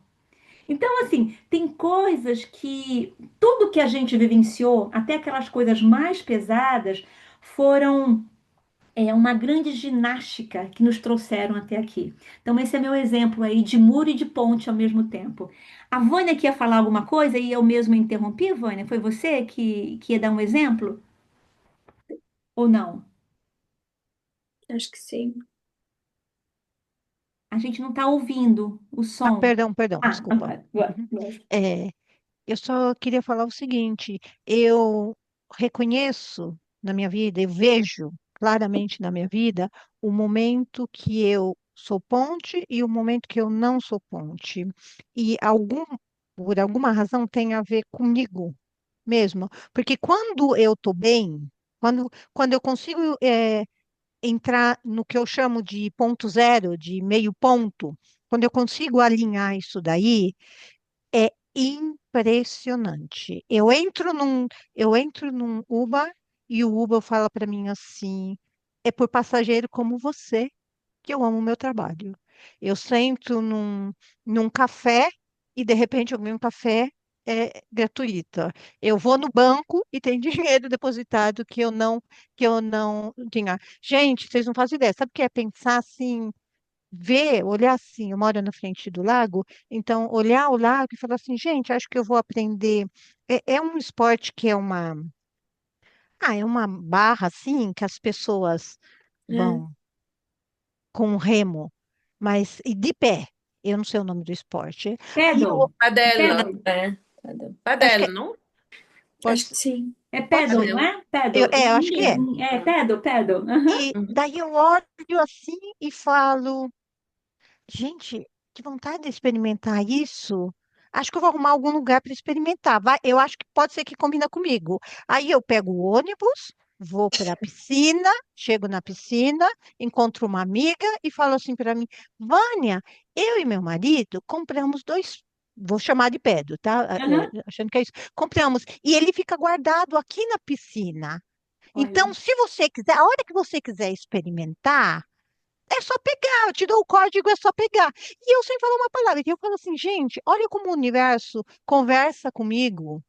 Então, assim, tem coisas que tudo que a gente vivenciou, até aquelas coisas mais pesadas, foram uma grande ginástica que nos trouxeram até aqui. Então, esse é meu exemplo aí de muro e de ponte ao mesmo tempo. A Vânia que ia falar alguma coisa e eu mesma interrompi, Vânia? Foi você que ia dar um exemplo? Ou não? Acho que sim. A gente não está ouvindo o Ah, som. perdão, desculpa. Uhum. Lógico. É, eu só queria falar o seguinte: eu reconheço na minha vida, eu vejo claramente na minha vida o momento que eu sou ponte e o momento que eu não sou ponte. E por alguma razão tem a ver comigo mesmo. Porque quando eu estou bem, Quando eu consigo entrar no que eu chamo de ponto zero, de meio ponto, quando eu consigo alinhar isso daí, é impressionante. Eu entro num Uber e o Uber fala para mim assim: é por passageiro como você que eu amo o meu trabalho. Eu sento num café e de repente eu ganho um café gratuito. Eu vou no banco e tem dinheiro depositado que eu não tinha. Gente, vocês não fazem ideia. Sabe o que é pensar assim, ver, olhar assim, eu moro na frente do lago, então olhar o lago e falar assim, gente, acho que eu vou aprender. É um esporte que é uma barra assim que as pessoas É. vão com remo, mas e de pé. Eu não sei o nome do esporte. Aí eu Paddle. É Padel. paddle. É, tá dando. acho que Padel, não? pode, Acho que sim. É pode paddle, ser. não Padel. é? Paddle. Eu acho que é. É paddle, paddle. Aham. E Uhum. daí eu olho assim e falo, gente, que vontade de experimentar isso. Acho que eu vou arrumar algum lugar para experimentar. Vai, eu acho que pode ser que combina comigo. Aí eu pego o ônibus, vou para a piscina, chego na piscina, encontro uma amiga e falo assim para mim, Vânia, eu e meu marido compramos dois, vou chamar de Pedro, tá? Aham. Achando que é isso. Compramos e ele fica guardado aqui na piscina. Olha. Então, se você quiser, a hora que você quiser experimentar é só pegar, eu te dou o código, é só pegar. E eu sem falar uma palavra. E eu falo assim, gente, olha como o universo conversa comigo.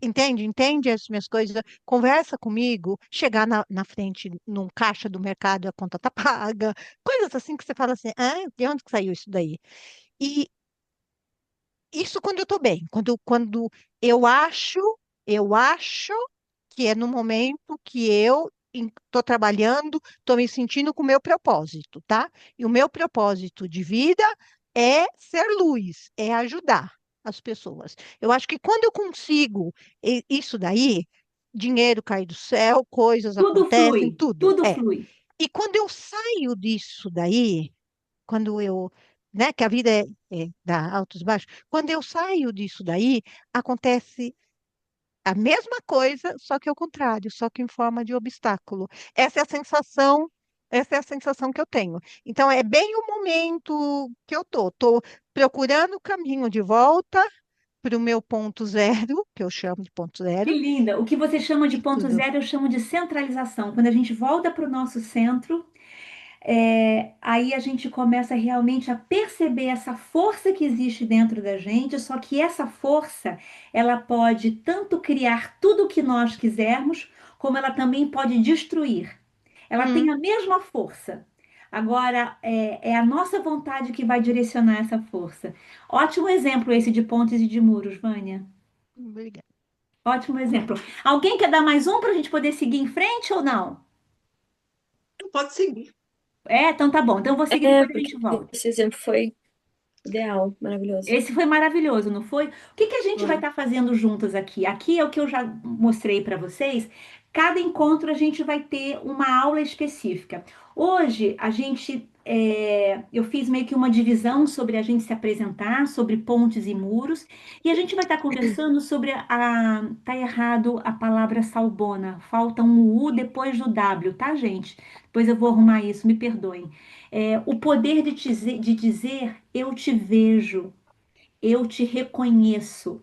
Entende? Entende as minhas coisas? Conversa comigo, chegar na frente, num caixa do mercado, a conta tá paga. Coisas assim que você fala assim, ah, de onde que saiu isso daí? E isso quando eu tô bem, quando eu acho que é no momento que eu estou trabalhando, estou me sentindo com o meu propósito, tá? E o meu propósito de vida é ser luz, é ajudar as pessoas. Eu acho que quando eu consigo isso daí, dinheiro cai do céu, coisas Tudo acontecem, flui. tudo. Tudo flui. E quando eu saio disso daí, quando eu, né, que a vida dá altos e baixos, quando eu saio disso daí, acontece a mesma coisa, só que ao contrário, só que em forma de obstáculo. Essa é a sensação, essa é a sensação que eu tenho. Então, é bem o momento que eu tô procurando o caminho de volta para o meu ponto zero, que eu chamo de ponto Que zero, linda. O que você chama de e ponto tudo. zero, eu chamo de centralização. Quando a gente volta para o nosso centro, aí a gente começa realmente a perceber essa força que existe dentro da gente, só que essa força, ela pode tanto criar tudo o que nós quisermos, como ela também pode destruir. Ela tem Hum, a mesma força. Agora, é a nossa vontade que vai direcionar essa força. Ótimo exemplo esse de pontes e de muros, Vânia. obrigada. Ótimo exemplo. Alguém quer dar mais um para a gente poder seguir em frente ou não? Pode seguir. Então tá bom. Então eu vou seguir, É, depois a porque gente volta. esse exemplo foi ideal, maravilhoso. Esse foi maravilhoso, não foi? O que que a gente vai Foi. estar fazendo juntas aqui? Aqui é o que eu já mostrei para vocês. Cada encontro a gente vai ter uma aula específica. Hoje eu fiz meio que uma divisão sobre a gente se apresentar, sobre pontes e muros, e a gente vai estar conversando sobre tá errado a palavra salbona. Falta um U depois do W, tá, gente? Depois eu vou arrumar isso, me perdoem. O poder de dizer eu te vejo. Eu te reconheço.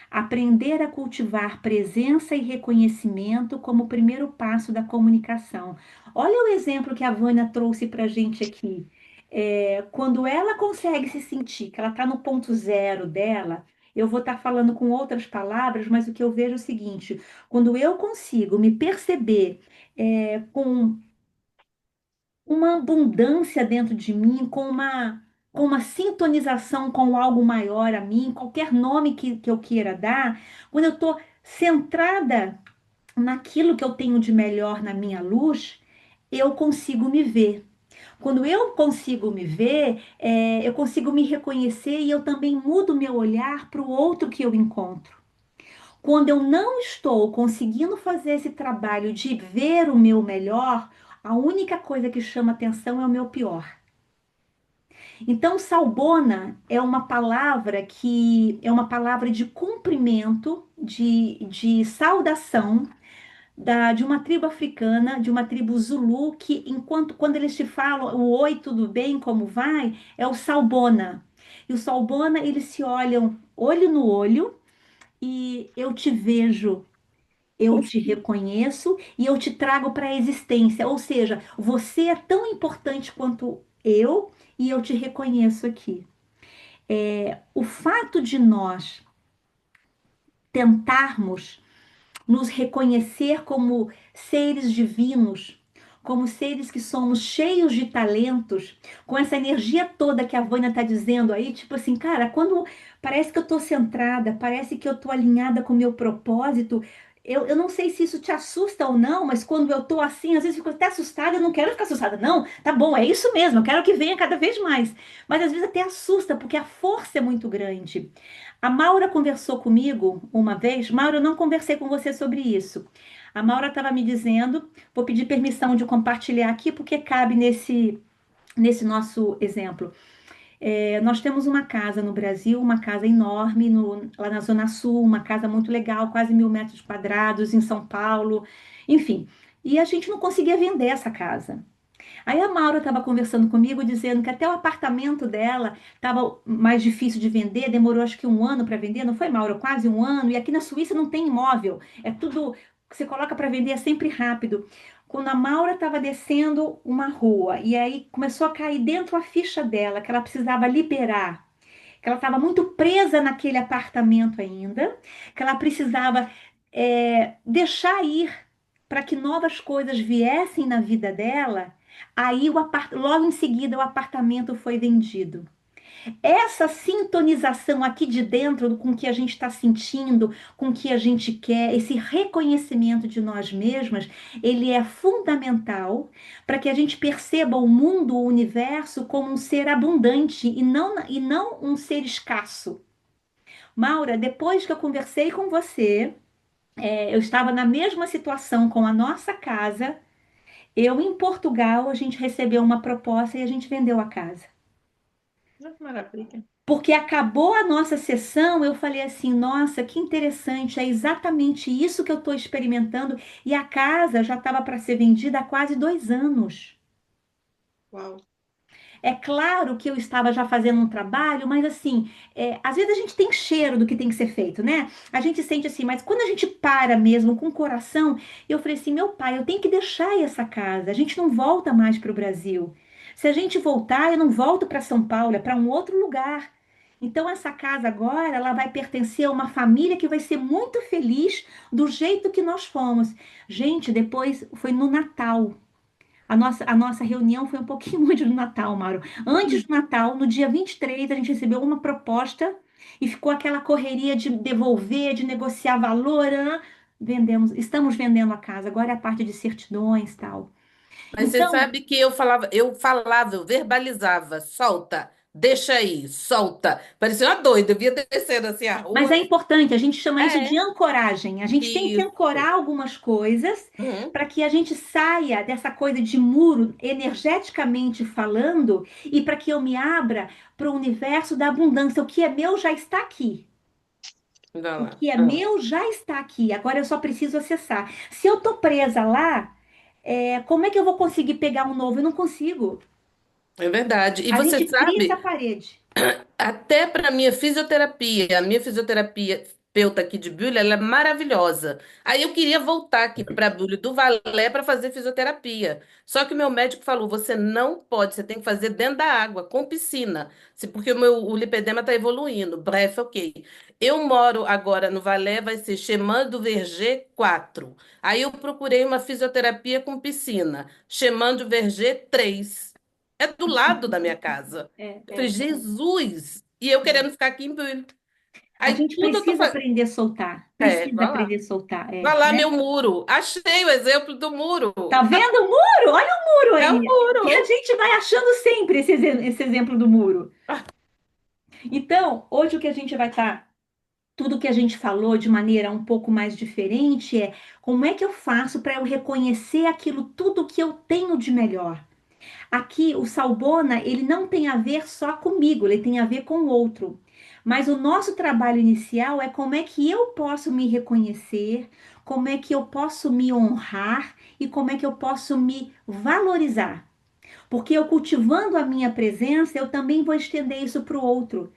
Aprender a cultivar presença e reconhecimento como primeiro passo da comunicação. Olha o exemplo que a Vânia trouxe para a gente aqui. Quando ela consegue se sentir que ela está no ponto zero dela, eu vou estar falando com outras palavras, mas o que eu vejo é o seguinte: quando eu consigo me perceber com uma abundância dentro de mim, com uma sintonização com algo maior a mim, qualquer nome que eu queira dar, quando eu estou centrada naquilo que eu tenho de melhor na minha luz, eu consigo me ver. Quando eu consigo me ver, eu consigo me reconhecer e eu também mudo meu olhar para o outro que eu encontro. Quando eu não estou conseguindo fazer esse trabalho de ver o meu melhor, a única coisa que chama atenção é o meu pior. Então, salbona é uma palavra de cumprimento, de saudação, de uma tribo africana, de uma tribo Zulu, que quando eles te falam o oi, tudo bem, como vai, é o Salbona. E o Salbona, eles se olham olho no olho e eu te vejo, eu te reconheço e eu te trago para a existência. Ou seja, você é tão importante quanto eu e eu te reconheço aqui. O fato de nós tentarmos nos reconhecer como seres divinos, como seres que somos cheios de talentos, com essa energia toda que a Vânia está dizendo aí, tipo assim, cara, quando parece que eu estou centrada, parece que eu estou alinhada com o meu propósito. Eu não sei se isso te assusta ou não, mas quando eu tô assim, às vezes eu fico até assustada, eu não quero ficar assustada, não, tá bom, é isso mesmo, eu quero que venha cada vez mais. Mas às vezes até assusta, porque a força é muito grande. A Maura conversou comigo uma vez. Maura, eu não conversei com você sobre isso. A Maura estava me dizendo, vou pedir permissão de compartilhar aqui, porque cabe nesse nosso exemplo. Nós temos uma casa no Brasil, uma casa enorme lá na Zona Sul, uma casa muito legal, quase 1.000 metros quadrados em São Paulo, enfim. E a gente não conseguia vender essa casa. Aí a Maura estava conversando comigo, dizendo que até o apartamento dela estava mais difícil de vender, demorou acho que 1 ano para vender, não foi, Maura? Quase 1 ano. E aqui na Suíça não tem imóvel, é tudo que você coloca para vender é sempre rápido. Quando a Maura estava descendo uma rua e aí começou a cair dentro a ficha dela, que ela precisava liberar, que ela estava muito presa naquele apartamento ainda, que ela precisava deixar ir para que novas coisas viessem na vida dela. Aí, logo em seguida, o apartamento foi vendido. Essa sintonização aqui de dentro com o que a gente está sentindo, com o que a gente quer, esse reconhecimento de nós mesmas, ele é fundamental para que a gente perceba o mundo, o universo, como um ser abundante e não um ser escasso. Maura, depois que eu conversei com você, eu estava na mesma situação com a nossa casa. Em Portugal, a gente recebeu uma proposta e a gente vendeu a casa. Que maravilha. Porque acabou a nossa sessão, eu falei assim, nossa, que interessante, é exatamente isso que eu estou experimentando. E a casa já estava para ser vendida há quase 2 anos. Uau. É claro que eu estava já fazendo um trabalho, mas assim, às vezes a gente tem cheiro do que tem que ser feito, né? A gente sente assim, mas quando a gente para mesmo com o coração, eu falei assim, meu pai, eu tenho que deixar essa casa, a gente não volta mais para o Brasil. Se a gente voltar, eu não volto para São Paulo, é para um outro lugar. Então, essa casa agora, ela vai pertencer a uma família que vai ser muito feliz do jeito que nós fomos. Gente, depois foi no Natal. A nossa reunião foi um pouquinho antes do Natal, Mauro. Antes do Natal, no dia 23, a gente recebeu uma proposta e ficou aquela correria de devolver, de negociar valor. Estamos vendendo a casa, agora é a parte de certidões e tal. Mas você Então, sabe que eu verbalizava, solta, deixa aí, solta. Parecia uma doida, eu via descendo assim a mas rua. é importante, a gente chama isso de É, ancoragem. A gente tem que isso. ancorar algumas coisas Uhum. para que a gente saia dessa coisa de muro, energeticamente falando, e para que eu me abra para o universo da abundância. O que é meu já está aqui. Vai O lá. que é Ah, meu já está aqui. Agora eu só preciso acessar. Se eu estou presa lá, como é que eu vou conseguir pegar um novo? Eu não consigo. é verdade. E A você gente cria essa sabe, parede. até para a minha fisioterapia terapeuta aqui de Búlia, ela é maravilhosa. Aí eu queria voltar aqui para Búlia do Valé para fazer fisioterapia. Só que o meu médico falou: você não pode, você tem que fazer dentro da água, com piscina. Porque o lipedema está evoluindo. Bref, ok. Eu moro agora no Valé, vai ser Chemin do Verger 4. Aí eu procurei uma fisioterapia com piscina. Chemin do Verger 3. É do lado da minha casa. É, Eu falei, é, Jesus! E eu é. querendo ficar aqui em Búlia. A Aí gente tudo eu tô precisa fazendo. aprender a soltar. É, Precisa vai lá. aprender a soltar. Vai lá, Né? meu muro. Achei o exemplo do muro. Tá vendo o muro? Olha o muro É aí. o Que a muro. gente vai achando sempre esse exemplo do muro. Então, hoje o que a gente vai estar, tudo que a gente falou de maneira um pouco mais diferente é como é que eu faço para eu reconhecer aquilo tudo que eu tenho de melhor. Aqui, o Salbona, ele não tem a ver só comigo, ele tem a ver com o outro. Mas o nosso trabalho inicial é como é que eu posso me reconhecer, como é que eu posso me honrar e como é que eu posso me valorizar. Porque eu cultivando a minha presença, eu também vou estender isso para o outro.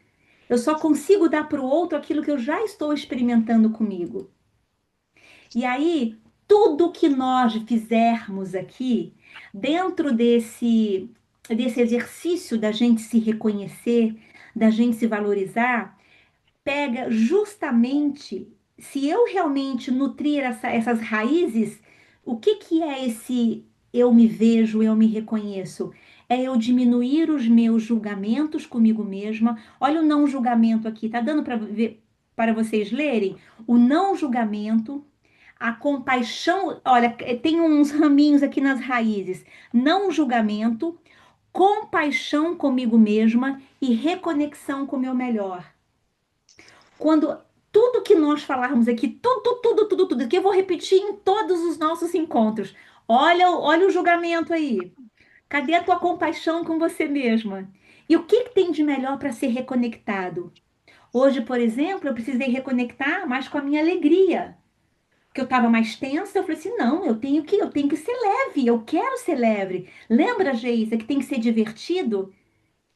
Eu só consigo dar para o outro aquilo que eu já estou experimentando comigo. E aí, tudo que nós fizermos aqui, dentro desse exercício da gente se reconhecer, da gente se valorizar, pega justamente, se eu realmente nutrir essas raízes, o que que é esse eu me vejo, eu me reconheço? É eu diminuir os meus julgamentos comigo mesma. Olha o não julgamento aqui, tá dando para ver, para vocês lerem? O não julgamento, a compaixão, olha, tem uns raminhos aqui nas raízes. Não julgamento, compaixão comigo mesma e reconexão com o meu melhor. Quando tudo que nós falarmos aqui, tudo, que eu vou repetir em todos os nossos encontros. Olha o julgamento aí. Cadê a tua compaixão com você mesma? E o que que tem de melhor para ser reconectado? Hoje, por exemplo, eu precisei reconectar mais com a minha alegria. Que eu estava mais tensa, eu falei assim, não, eu tenho que ser leve, eu quero ser leve. Lembra, Geisa, que tem que ser divertido?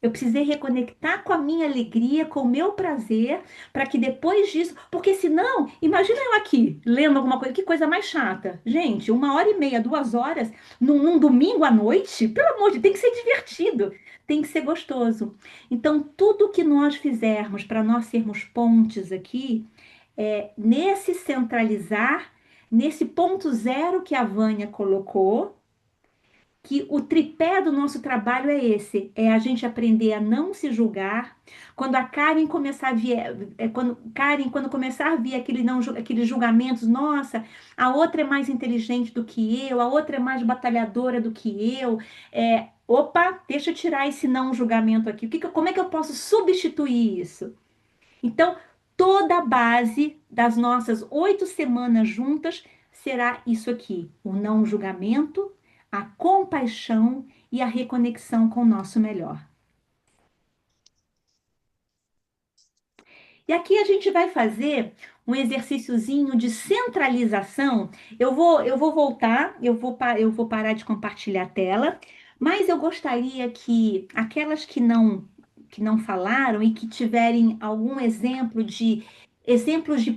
Eu precisei reconectar com a minha alegria, com o meu prazer, para que depois disso, porque senão, imagina eu aqui, lendo alguma coisa, que coisa mais chata. Gente, 1h30, 2 horas, num domingo à noite, pelo amor de Deus, tem que ser divertido, tem que ser gostoso. Então, tudo que nós fizermos para nós sermos pontes aqui, nesse centralizar, nesse ponto zero que a Vânia colocou, que o tripé do nosso trabalho é esse, é a gente aprender a não se julgar. Quando a Karen começar a vir, quando começar a vir aqueles julgamentos, nossa, a outra é mais inteligente do que eu, a outra é mais batalhadora do que eu. Opa, deixa eu tirar esse não julgamento aqui. Como é que eu posso substituir isso? Então, toda a base das nossas 8 semanas juntas será isso aqui: o não julgamento, a compaixão e a reconexão com o nosso melhor. E aqui a gente vai fazer um exercíciozinho de centralização. Eu vou voltar, eu vou parar de compartilhar a tela, mas eu gostaria que aquelas que não falaram e que tiverem algum exemplos de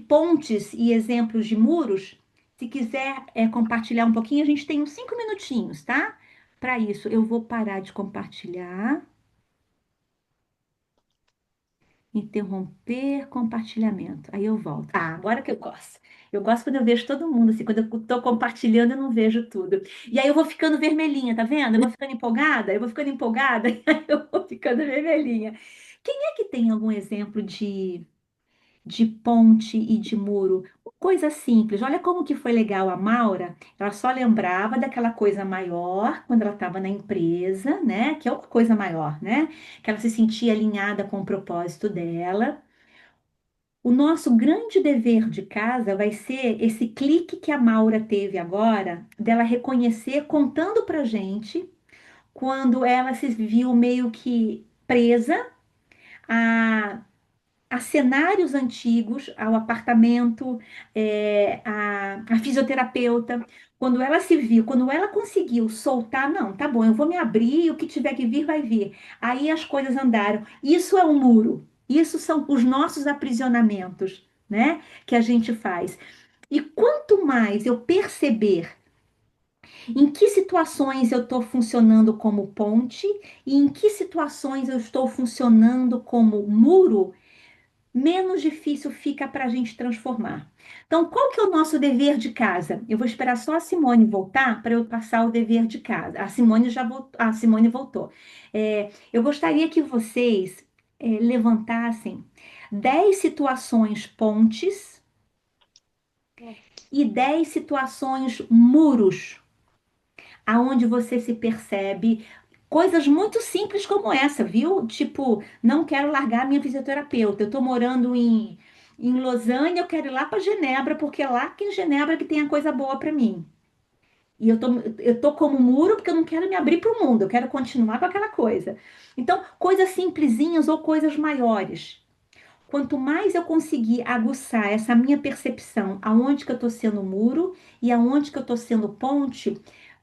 pontes e exemplos de muros, se quiser compartilhar um pouquinho, a gente tem uns 5 minutinhos, tá? Para isso, eu vou parar de compartilhar. Interromper compartilhamento. Aí eu volto. Ah, agora que eu gosto. Eu gosto quando eu vejo todo mundo, assim, quando eu tô compartilhando, eu não vejo tudo. E aí eu vou ficando vermelhinha, tá vendo? Eu vou ficando empolgada, e aí eu vou ficando vermelhinha. Quem é que tem algum exemplo de ponte e de muro? Coisa simples. Olha como que foi legal a Maura. Ela só lembrava daquela coisa maior quando ela estava na empresa, né? Que é uma coisa maior, né? Que ela se sentia alinhada com o propósito dela. O nosso grande dever de casa vai ser esse clique que a Maura teve agora, dela reconhecer, contando pra gente, quando ela se viu meio que presa a cenários antigos, ao apartamento, a fisioterapeuta. Quando ela conseguiu soltar, não, tá bom, eu vou me abrir, o que tiver que vir, vai vir. Aí as coisas andaram. Isso é um muro. Isso são os nossos aprisionamentos, né? Que a gente faz. E quanto mais eu perceber em que situações eu estou funcionando como ponte e em que situações eu estou funcionando como muro, menos difícil fica para a gente transformar. Então, qual que é o nosso dever de casa? Eu vou esperar só a Simone voltar para eu passar o dever de casa. A Simone já voltou. A Simone voltou. Eu gostaria que vocês levantassem 10 situações pontes e 10 situações muros, aonde você se percebe. Coisas muito simples como essa, viu? Tipo, não quero largar a minha fisioterapeuta. Eu tô morando em Lausanne, eu quero ir lá para Genebra, porque é lá que em Genebra que tem a coisa boa para mim. E eu tô como muro porque eu não quero me abrir para o mundo, eu quero continuar com aquela coisa. Então, coisas simplesinhas ou coisas maiores. Quanto mais eu conseguir aguçar essa minha percepção, aonde que eu estou sendo muro e aonde que eu estou sendo ponte,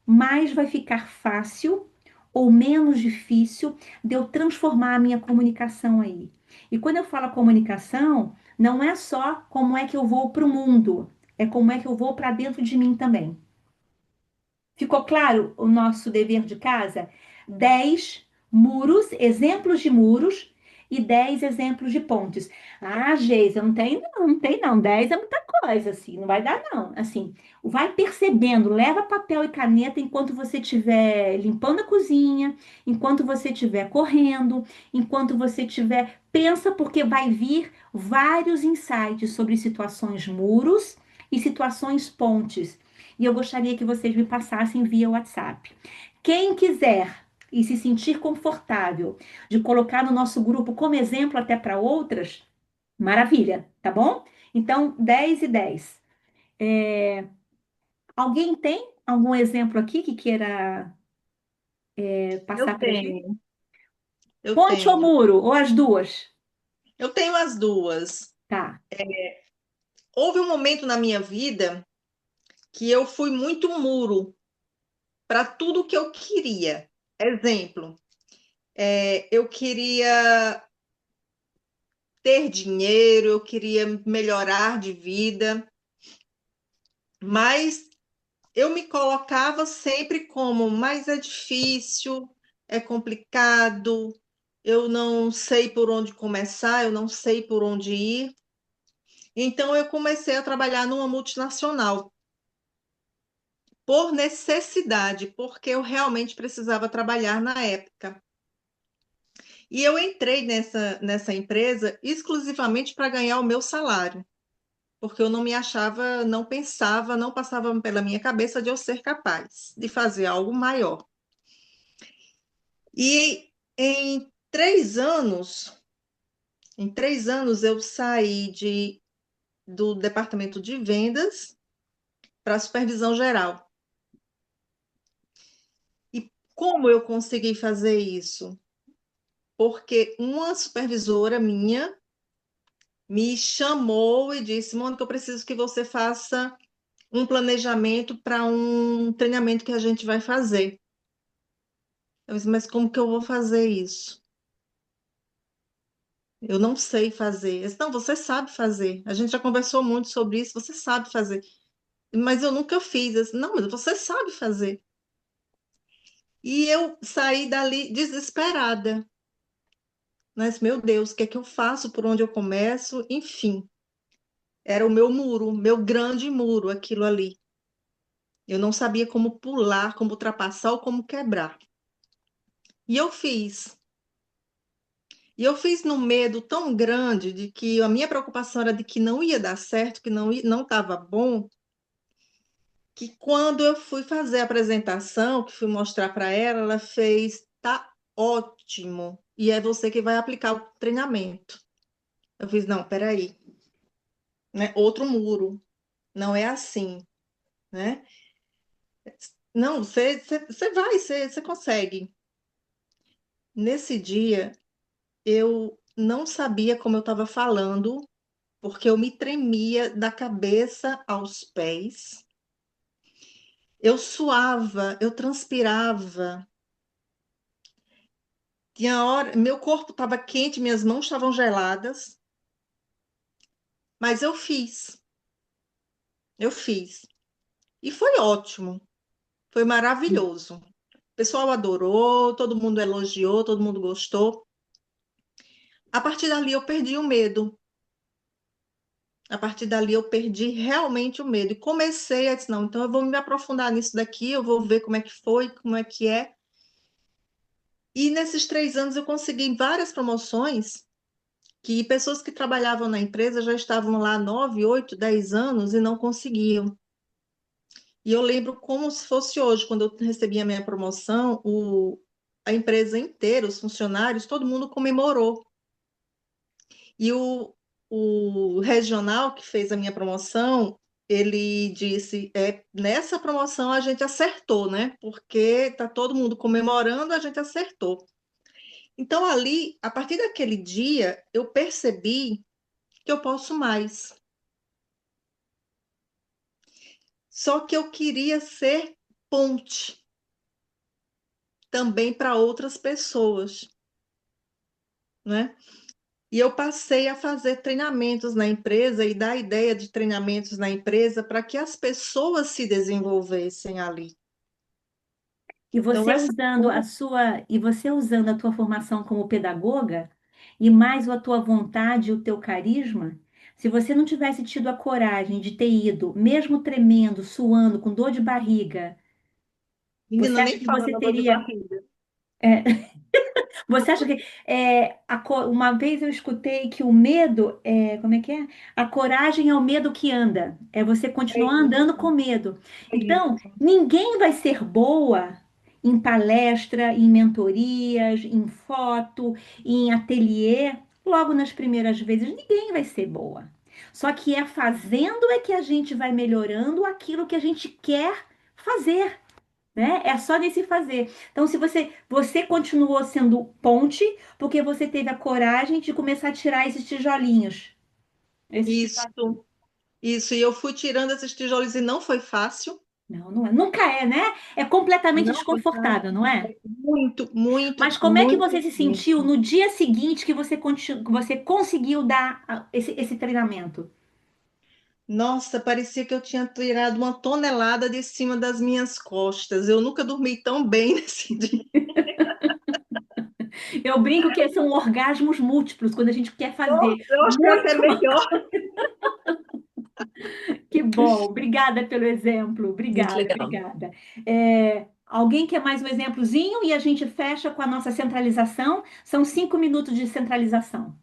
mais vai ficar fácil ou menos difícil de eu transformar a minha comunicação aí. E quando eu falo comunicação, não é só como é que eu vou para o mundo, é como é que eu vou para dentro de mim também. Ficou claro o nosso dever de casa? 10 muros, exemplos de muros e 10 exemplos de pontes. Ah, Geisa, não tem não, não tem não. 10 é muita coisa, assim, não vai dar não. Assim, vai percebendo, leva papel e caneta enquanto você estiver limpando a cozinha, enquanto você estiver correndo, enquanto você estiver... Pensa, porque vai vir vários insights sobre situações muros e situações pontes e eu gostaria que vocês me passassem via WhatsApp. Quem quiser e se sentir confortável de colocar no nosso grupo como exemplo até para outras, maravilha, tá bom? Então, 10 e 10. Alguém tem algum exemplo aqui que queira Eu passar para a gente? tenho, eu Ponte ou tenho. muro? Ou as duas? Eu tenho as duas. Tá. Houve um momento na minha vida que eu fui muito muro para tudo que eu queria. Exemplo, eu queria ter dinheiro, eu queria melhorar de vida, mas eu me colocava sempre como, mas é difícil, é complicado, eu não sei por onde começar, eu não sei por onde ir. Então eu comecei a trabalhar numa multinacional por necessidade, porque eu realmente precisava trabalhar na época. E eu entrei nessa empresa exclusivamente para ganhar o meu salário, porque eu não me achava, não pensava, não passava pela minha cabeça de eu ser capaz de fazer algo maior. E em três anos eu saí do departamento de vendas para a supervisão geral. E como eu consegui fazer isso? Porque uma supervisora minha me chamou e disse: Mônica, eu preciso que você faça um planejamento para um treinamento que a gente vai fazer. Eu disse, mas como que eu vou fazer isso? Eu não sei fazer. Eu disse, não, você sabe fazer. A gente já conversou muito sobre isso, você sabe fazer. Mas eu nunca fiz. Eu disse, não, mas você sabe fazer. E eu saí dali desesperada. Mas, meu Deus, o que é que eu faço? Por onde eu começo? Enfim, era o meu muro, meu grande muro, aquilo ali. Eu não sabia como pular, como ultrapassar ou como quebrar. E eu fiz. E eu fiz num medo tão grande de que a minha preocupação era de que não ia dar certo, que não estava bom, que quando eu fui fazer a apresentação, que fui mostrar para ela, ela fez, tá ótimo. E é você que vai aplicar o treinamento. Eu fiz, não, peraí, né? Outro muro, não é assim, né? Não, você vai, você consegue. Nesse dia, eu não sabia como eu estava falando, porque eu me tremia da cabeça aos pés. Eu suava, eu transpirava. Tinha hora, meu corpo estava quente, minhas mãos estavam geladas, mas eu fiz. Eu fiz. E foi ótimo, foi maravilhoso. O pessoal adorou, todo mundo elogiou, todo mundo gostou. A partir dali eu perdi o medo. A partir dali eu perdi realmente o medo e comecei a dizer, não, então eu vou me aprofundar nisso daqui, eu vou ver como é que foi, como é que é. E nesses 3 anos eu consegui várias promoções que pessoas que trabalhavam na empresa já estavam lá 9, 8, 10 anos e não conseguiam. E eu lembro como se fosse hoje, quando eu recebi a minha promoção, a empresa inteira, os funcionários, todo mundo comemorou. E o regional que fez a minha promoção, ele disse, nessa promoção a gente acertou, né? Porque tá todo mundo comemorando, a gente acertou. Então ali, a partir daquele dia, eu percebi que eu posso mais. Só que eu queria ser ponte também para outras pessoas, né? E eu passei a fazer treinamentos na empresa e dar ideia de treinamentos na empresa para que as pessoas se desenvolvessem ali. E Então, você essa usando a tua formação como pedagoga e mais a tua vontade, e o teu carisma, se você não tivesse tido a coragem de ter ido, mesmo tremendo, suando, com dor de barriga, você menina acha nem que fala você na dor de teria barriga. Você acha que uma vez eu escutei que o medo como é que é? A coragem é o medo que anda. É você É continuar andando com isso, medo. é Então, isso. ninguém vai ser boa em palestra, em mentorias, em foto, em ateliê, logo nas primeiras vezes. Ninguém vai ser boa. Só que é fazendo é que a gente vai melhorando aquilo que a gente quer fazer, né? É só de se fazer. Então, se você continuou sendo ponte, porque você teve a coragem de começar a tirar esses tijolinhos. Esses Isso, tijolinhos. isso. E eu fui tirando esses tijolos e não foi fácil. Não, não é. Nunca é, né? É completamente Não foi desconfortável, fácil. não é? Muito, muito, Mas como é que muito você se sentiu mesmo. no dia seguinte que você conseguiu dar esse treinamento? Nossa, parecia que eu tinha tirado uma tonelada de cima das minhas costas. Eu nunca dormi tão bem nesse dia. Eu brinco que são orgasmos múltiplos, quando a gente quer fazer Eu acho que é até muito. melhor. Que bom, obrigada pelo exemplo, Muito obrigada, legal. obrigada. Alguém quer mais um exemplozinho e a gente fecha com a nossa centralização? São 5 minutos de centralização,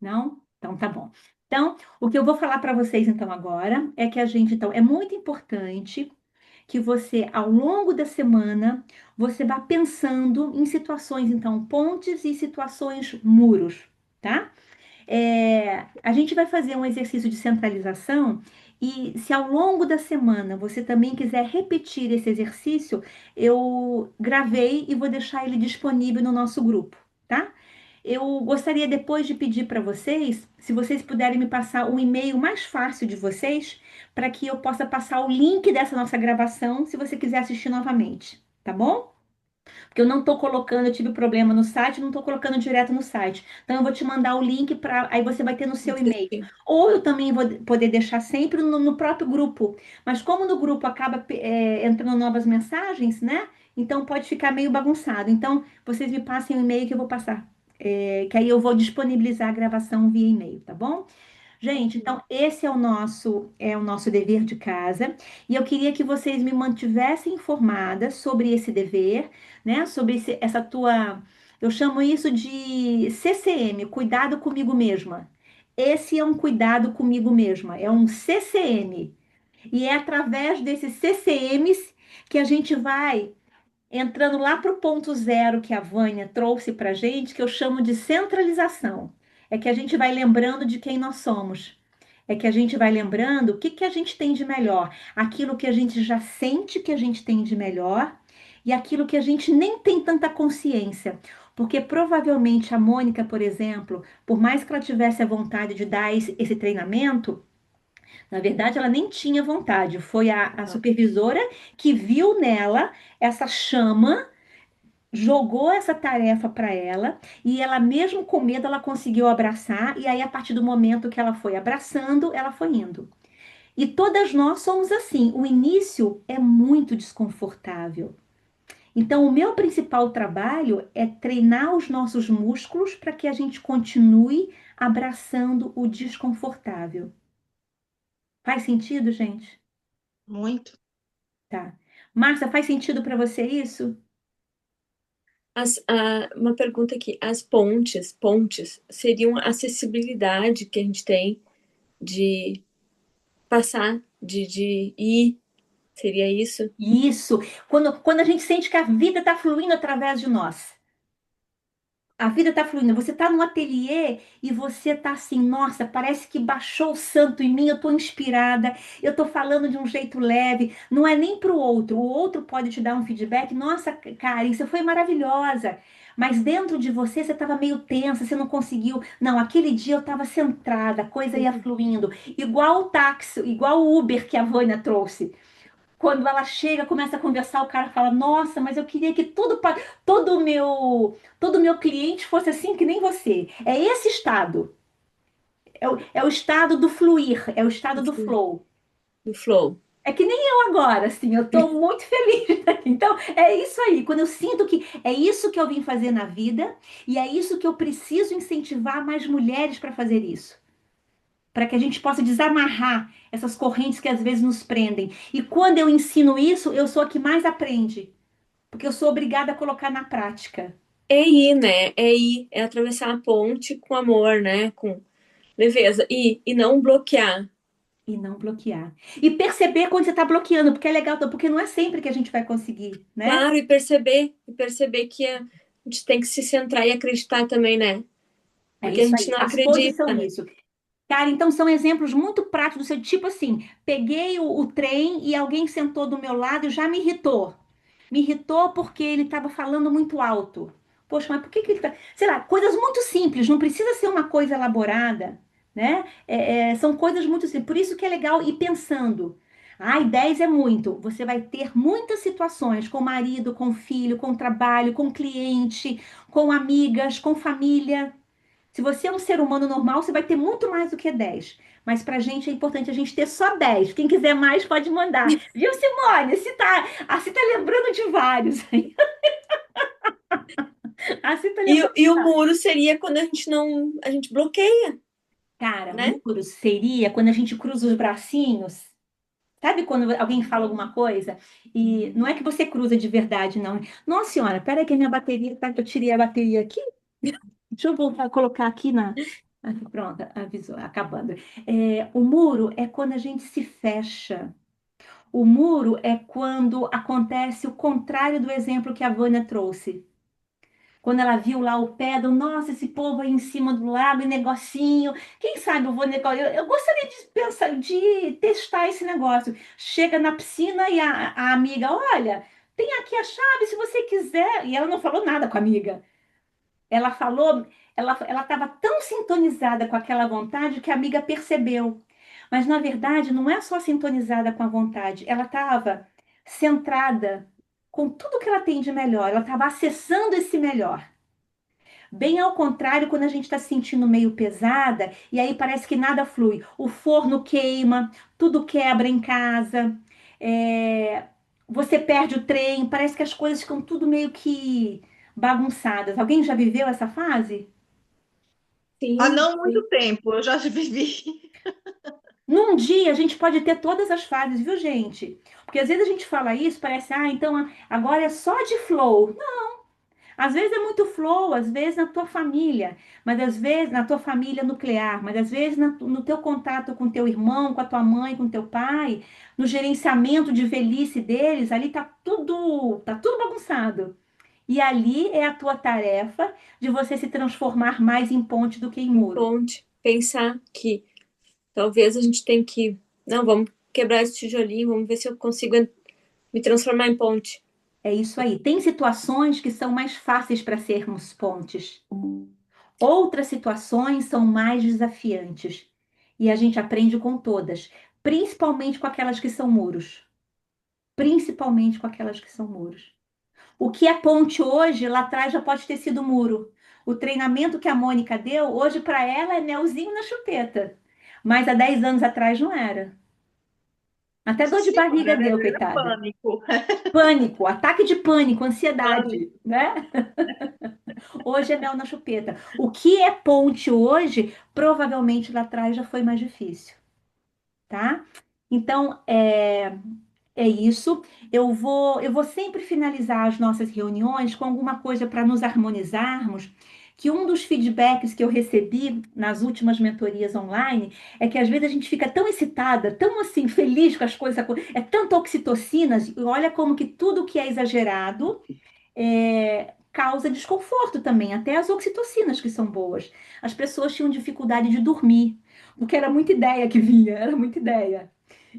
não? Então tá bom. Então, o que eu vou falar para vocês então agora é que então, é muito importante que você, ao longo da semana, você vá pensando em situações, então, pontes e situações muros, tá? A gente vai fazer um exercício de centralização e se ao longo da semana você também quiser repetir esse exercício, eu gravei e vou deixar ele disponível no nosso grupo, tá? Eu gostaria depois de pedir para vocês, se vocês puderem me passar o e-mail mais fácil de vocês, para que eu possa passar o link dessa nossa gravação, se você quiser assistir novamente, tá bom? Porque eu não estou colocando, eu tive problema no site, não estou colocando direto no site. Então eu vou te mandar o link para, aí você vai ter no seu e-mail. Ou eu também vou poder deixar sempre no próprio grupo. Mas como no grupo acaba entrando novas mensagens, né? Então pode ficar meio bagunçado. Então vocês me passem o e-mail que eu vou passar. Que aí eu vou disponibilizar a gravação via e-mail, tá bom? Gente, então esse é o nosso dever de casa, e eu queria que vocês me mantivessem informadas sobre esse dever, né? Sobre eu chamo isso de CCM, cuidado comigo mesma. Esse é um cuidado comigo mesma, é um CCM. E é através desses CCMs que a gente vai entrando lá para o ponto zero que a Vânia trouxe para a gente, que eu chamo de centralização. É que a gente vai lembrando de quem nós somos. É que a gente vai lembrando o que que a gente tem de melhor, aquilo que a gente já sente que a gente tem de melhor e aquilo que a gente nem tem tanta consciência. Porque provavelmente a Mônica, por exemplo, por mais que ela tivesse a vontade de dar esse treinamento, na verdade, ela nem tinha vontade. Foi a supervisora que viu nela essa chama, jogou essa tarefa para ela e ela, mesmo com medo, ela conseguiu abraçar. E aí, a partir do momento que ela foi abraçando, ela foi indo. E todas nós somos assim. O início é muito desconfortável. Então, o meu principal trabalho é treinar os nossos músculos para que a gente continue abraçando o desconfortável. Faz sentido, gente? Muito. Tá. Márcia, faz sentido para você isso? Uma pergunta aqui. As pontes seriam a acessibilidade que a gente tem de passar, de ir, seria isso? Isso. Quando a gente sente que a vida está fluindo através de nós. A vida está fluindo. Você está no ateliê e você está assim, nossa, parece que baixou o santo em mim, eu estou inspirada, eu estou falando de um jeito leve. Não é nem para o outro. O outro pode te dar um feedback. Nossa, cara, isso foi maravilhosa. mas dentro de você você estava meio tensa, você não conseguiu. Não, aquele dia eu estava centrada, a coisa ia fluindo. Igual o táxi, igual o Uber que a Vânia trouxe. Quando ela chega, começa a conversar, o cara fala: Nossa, mas eu queria que todo meu cliente fosse assim que nem você. É esse estado. É o estado do fluir, é o estado do flow. Do flow. É que nem eu agora, assim, eu tô muito feliz. Então, é isso aí. Quando eu sinto que é isso que eu vim fazer na vida, e é isso que eu preciso incentivar mais mulheres para fazer isso. Para que a gente possa desamarrar essas correntes que às vezes nos prendem. E quando eu ensino isso, eu sou a que mais aprende, porque eu sou obrigada a colocar na prática É ir, né? É ir, é atravessar a ponte com amor, né? Com leveza. E não bloquear. e não bloquear. E perceber quando você está bloqueando, porque é legal, porque não é sempre que a gente vai conseguir, né? Claro, e perceber que a gente tem que se centrar e acreditar também, né? É Porque a isso gente aí. não As poses acredita, são né? isso. Cara, então são exemplos muito práticos, tipo assim, peguei o trem e alguém sentou do meu lado e já me irritou. Me irritou porque ele estava falando muito alto. Poxa, mas por que que ele tá... Sei lá, coisas muito simples, não precisa ser uma coisa elaborada, né? São coisas muito simples. Por isso que é legal ir pensando. Ai, 10 é muito. Você vai ter muitas situações com marido, com filho, com trabalho, com cliente, com amigas, com família. Se você é um ser humano normal, você vai ter muito mais do que 10. Mas pra gente é importante a gente ter só 10. Quem quiser mais, pode mandar. Viu, Simone? Você tá lembrando de vários. Você tá lembrando E de o vários. muro seria quando a gente não, a gente bloqueia, Cara, né? muro seria quando a gente cruza os bracinhos. Sabe quando alguém fala alguma coisa e não é que você cruza de verdade, não. Nossa senhora, peraí que a minha bateria tá. Eu tirei a bateria aqui. Deixa eu voltar a colocar aqui na. Aqui, pronto, avisou, acabando. O muro é quando a gente se fecha. O muro é quando acontece o contrário do exemplo que a Vânia trouxe. Quando ela viu lá o pé do, nossa, esse povo aí em cima do lago, e negocinho. Quem sabe eu vou negócio. Eu gostaria de pensar, de testar esse negócio. Chega na piscina e a amiga, olha, tem aqui a chave se você quiser. E ela não falou nada com a amiga. Ela falou, ela estava tão sintonizada com aquela vontade que a amiga percebeu. Mas na verdade não é só sintonizada com a vontade, ela estava centrada com tudo que ela tem de melhor, ela estava acessando esse melhor. Bem ao contrário, quando a gente está se sentindo meio pesada, e aí parece que nada flui. O forno queima, tudo quebra em casa, é, você perde o trem, parece que as coisas ficam tudo meio que bagunçadas. Alguém já viveu essa fase? Há Sim, não muito sim. tempo, eu já vivi. Num dia a gente pode ter todas as fases, viu, gente? Porque às vezes a gente fala isso, parece, então agora é só de flow. Às vezes é muito flow, às vezes na tua família, mas às vezes na tua família nuclear, mas às vezes no teu contato com teu irmão, com a tua mãe, com teu pai, no gerenciamento de velhice deles, ali tá tudo bagunçado. E ali é a tua tarefa de você se transformar mais em ponte do que em muro. Ponte. Pensar que talvez a gente tem que. Não, vamos quebrar esse tijolinho, vamos ver se eu consigo me transformar em ponte. É isso aí. Tem situações que são mais fáceis para sermos pontes. Outras situações são mais desafiantes. E a gente aprende com todas, principalmente com aquelas que são muros. Principalmente com aquelas que são muros. O que é ponte hoje, lá atrás já pode ter sido muro. O treinamento que a Mônica deu, hoje para ela é melzinho na chupeta. Mas há 10 anos atrás não era. Até Nossa dor de barriga Senhora, deu, era coitada. pânico. Pânico, ataque de pânico, Pânico. ansiedade, né? Hoje é mel na chupeta. O que é ponte hoje, provavelmente lá atrás já foi mais difícil, tá? Então, é isso. Eu vou sempre finalizar as nossas reuniões com alguma coisa para nos harmonizarmos. Que um dos feedbacks que eu recebi nas últimas mentorias online é que às vezes a gente fica tão excitada, tão assim feliz com as coisas, é tanta oxitocina, e olha como que tudo que é exagerado causa desconforto também, até as oxitocinas que são boas. As pessoas tinham dificuldade de dormir, porque era muita ideia que vinha, era muita ideia.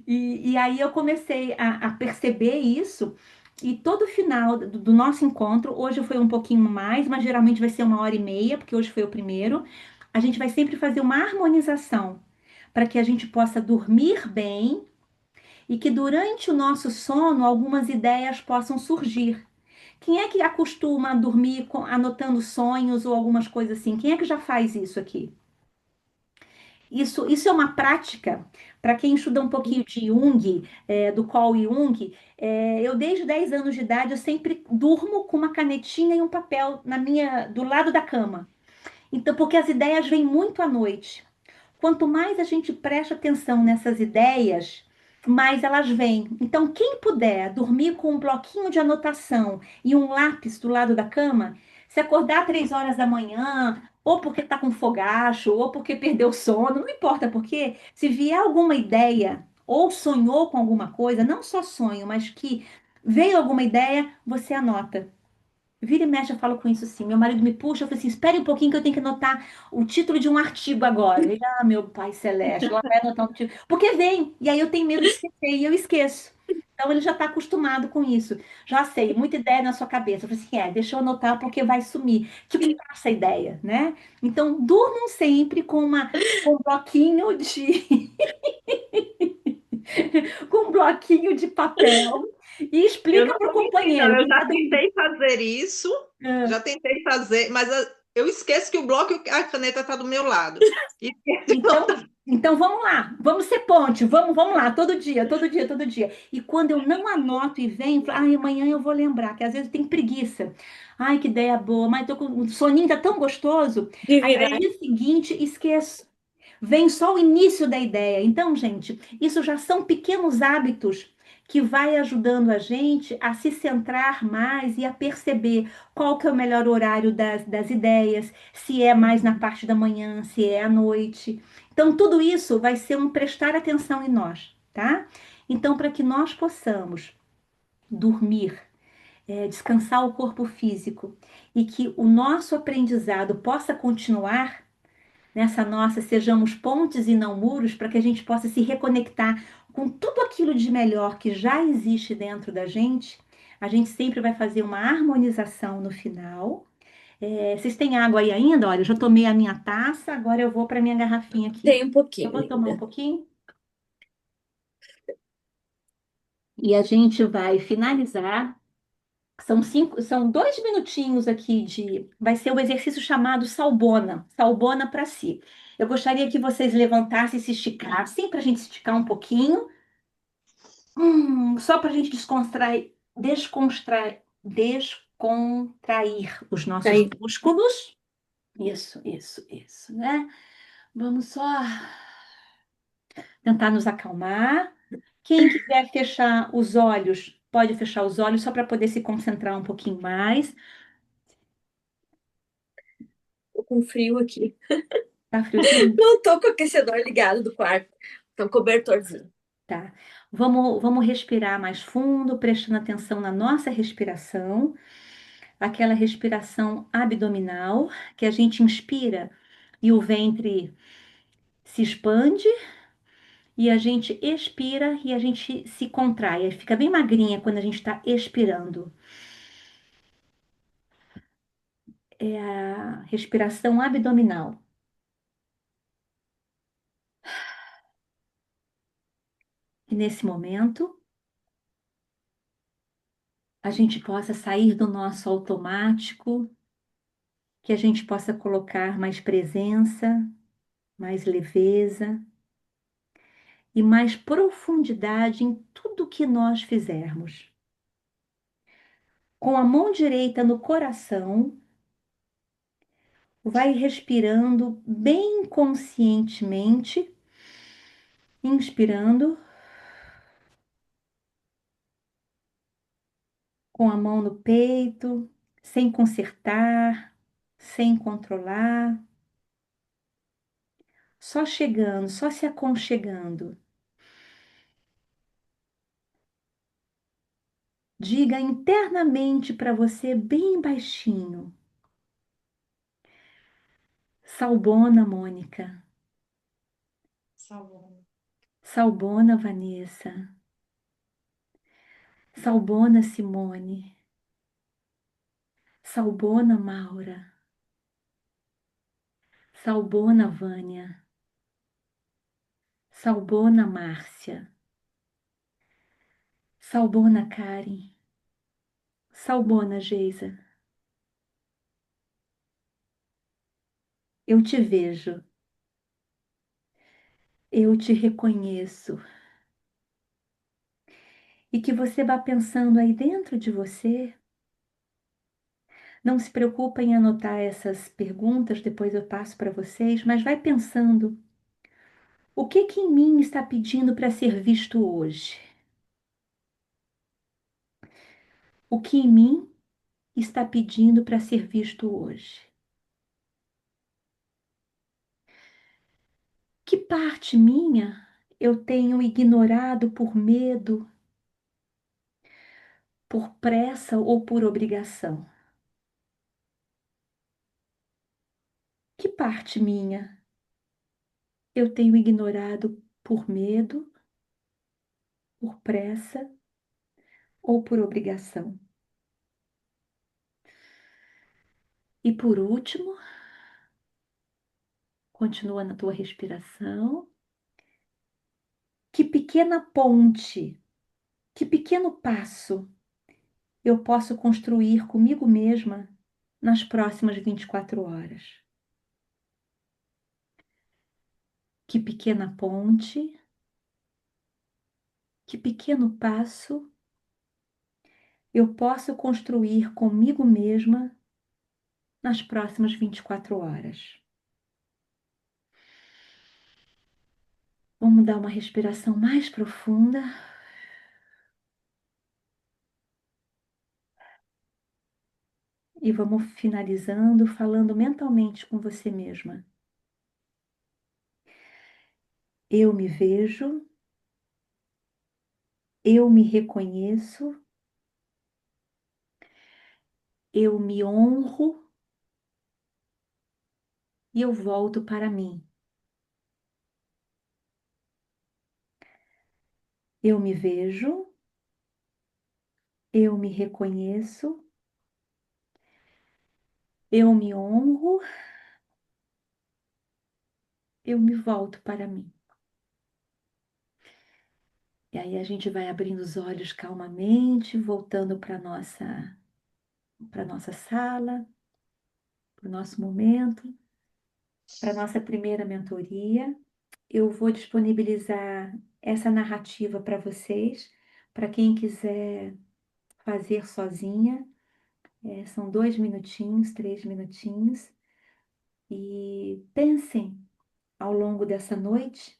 E aí eu comecei a perceber isso e todo final do nosso encontro, hoje foi um pouquinho mais, mas geralmente vai ser 1h30, porque hoje foi o primeiro. A gente vai sempre fazer uma harmonização para que a gente possa dormir bem e que durante o nosso sono algumas ideias possam surgir. Quem é que acostuma a dormir anotando sonhos ou algumas coisas assim? Quem é que já faz isso aqui? Isso é uma prática, para quem estuda um pouquinho de Jung, do Carl Jung, eu desde 10 anos de idade, eu sempre durmo com uma canetinha e um papel do lado da cama. Então, porque as ideias vêm muito à noite. Quanto mais a gente presta atenção nessas ideias, mais elas vêm. Então, quem puder dormir com um bloquinho de anotação e um lápis do lado da cama, se acordar 3 horas da manhã, ou porque está com fogacho, ou porque perdeu o sono, não importa porque, se vier alguma ideia, ou sonhou com alguma coisa, não só sonho, mas que veio alguma ideia, você anota. Vira e mexe, eu falo com isso assim. Meu marido me puxa, eu falo assim: espere um pouquinho que eu tenho que anotar o título de um artigo agora. Ele, meu pai celeste, ela vai anotar um título. Porque vem, e aí eu tenho medo de esquecer e eu esqueço. Então ele já está acostumado com isso. Já sei, muita ideia na sua cabeça. Eu falei assim: deixa eu anotar porque vai sumir. Que passa a ideia, né? Então durmam sempre com um bloquinho de com um bloquinho de papel e Eu explica não para o vou mentir, não. companheiro. Eu Quem já está dormindo. tentei fazer isso, já tentei fazer, mas eu esqueço que o bloco e a caneta tá do meu lado. Esqueço de Então, botar. então vamos lá, vamos ser ponte, vamos lá, todo dia, todo dia, todo dia. E quando eu não anoto e venho, falo, amanhã eu vou lembrar, que às vezes tem preguiça. Ai, que ideia boa, mas tô com o soninho tá tão gostoso. De Aí no virar. dia seguinte esqueço. Vem só o início da ideia. Então, gente, isso já são pequenos hábitos que vai ajudando a gente a se centrar mais e a perceber qual que é o melhor horário das ideias, se é mais na parte da manhã, se é à noite. Então, tudo isso vai ser um prestar atenção em nós, tá? Então, para que nós possamos dormir, descansar o corpo físico e que o nosso aprendizado possa continuar nessa nossa, sejamos pontes e não muros, para que a gente possa se reconectar com tudo aquilo de melhor que já existe dentro da gente. A gente sempre vai fazer uma harmonização no final. Vocês têm água aí ainda? Olha, eu já tomei a minha taça, agora eu vou para minha garrafinha aqui. Tem um Eu pouquinho vou tomar um ainda. pouquinho e a gente vai finalizar. São 2 minutinhos aqui vai ser o exercício chamado Salbona, Salbona para si. Eu gostaria que vocês levantassem e se esticassem, para a gente esticar um pouquinho, só para a gente descontrair os nossos Aí, músculos. Isso, né? Vamos só tentar nos acalmar. Quem quiser fechar os olhos, pode fechar os olhos só para poder se concentrar um pouquinho mais. tô com frio aqui. Tá friozinho? Não tô com o aquecedor ligado do quarto. Tô com cobertorzinho. Tá. Vamos respirar mais fundo, prestando atenção na nossa respiração, aquela respiração abdominal, que a gente inspira e o ventre se expande, e a gente expira e a gente se contrai. Aí fica bem magrinha quando a gente está expirando. É a respiração abdominal. E nesse momento, a gente possa sair do nosso automático, que a gente possa colocar mais presença, mais leveza e mais profundidade em tudo que nós fizermos. Com a mão direita no coração, vai respirando bem conscientemente, inspirando, com a mão no peito, sem consertar, sem controlar, só chegando, só se aconchegando. Diga internamente para você bem baixinho: Salbona, Mônica. Salvando. Salbona, Vanessa. Salbona Simone, Salbona Maura, Salbona Vânia, Salbona Márcia, Salbona Karen, Salbona Geisa. Eu te vejo, eu te reconheço. E que você vá pensando aí dentro de você. Não se preocupa em anotar essas perguntas, depois eu passo para vocês, mas vai pensando. O que que em mim está pedindo para ser visto hoje? O que em mim está pedindo para ser visto hoje? Que parte minha eu tenho ignorado por medo, por pressa ou por obrigação? Que parte minha eu tenho ignorado por medo, por pressa ou por obrigação? E por último, continua na tua respiração. Que pequena ponte, que pequeno passo eu posso construir comigo mesma nas próximas 24 horas? Que pequena ponte, que pequeno passo eu posso construir comigo mesma nas próximas 24 horas? Vamos dar uma respiração mais profunda. E vamos finalizando falando mentalmente com você mesma. Eu me vejo, eu me reconheço, eu me honro e eu volto para mim. Eu me vejo, eu me reconheço, eu me honro, eu me volto para mim. E aí a gente vai abrindo os olhos calmamente, voltando para nossa sala, para o nosso momento, para nossa primeira mentoria. Eu vou disponibilizar essa narrativa para vocês, para quem quiser fazer sozinha. São 2 minutinhos, 3 minutinhos. E pensem ao longo dessa noite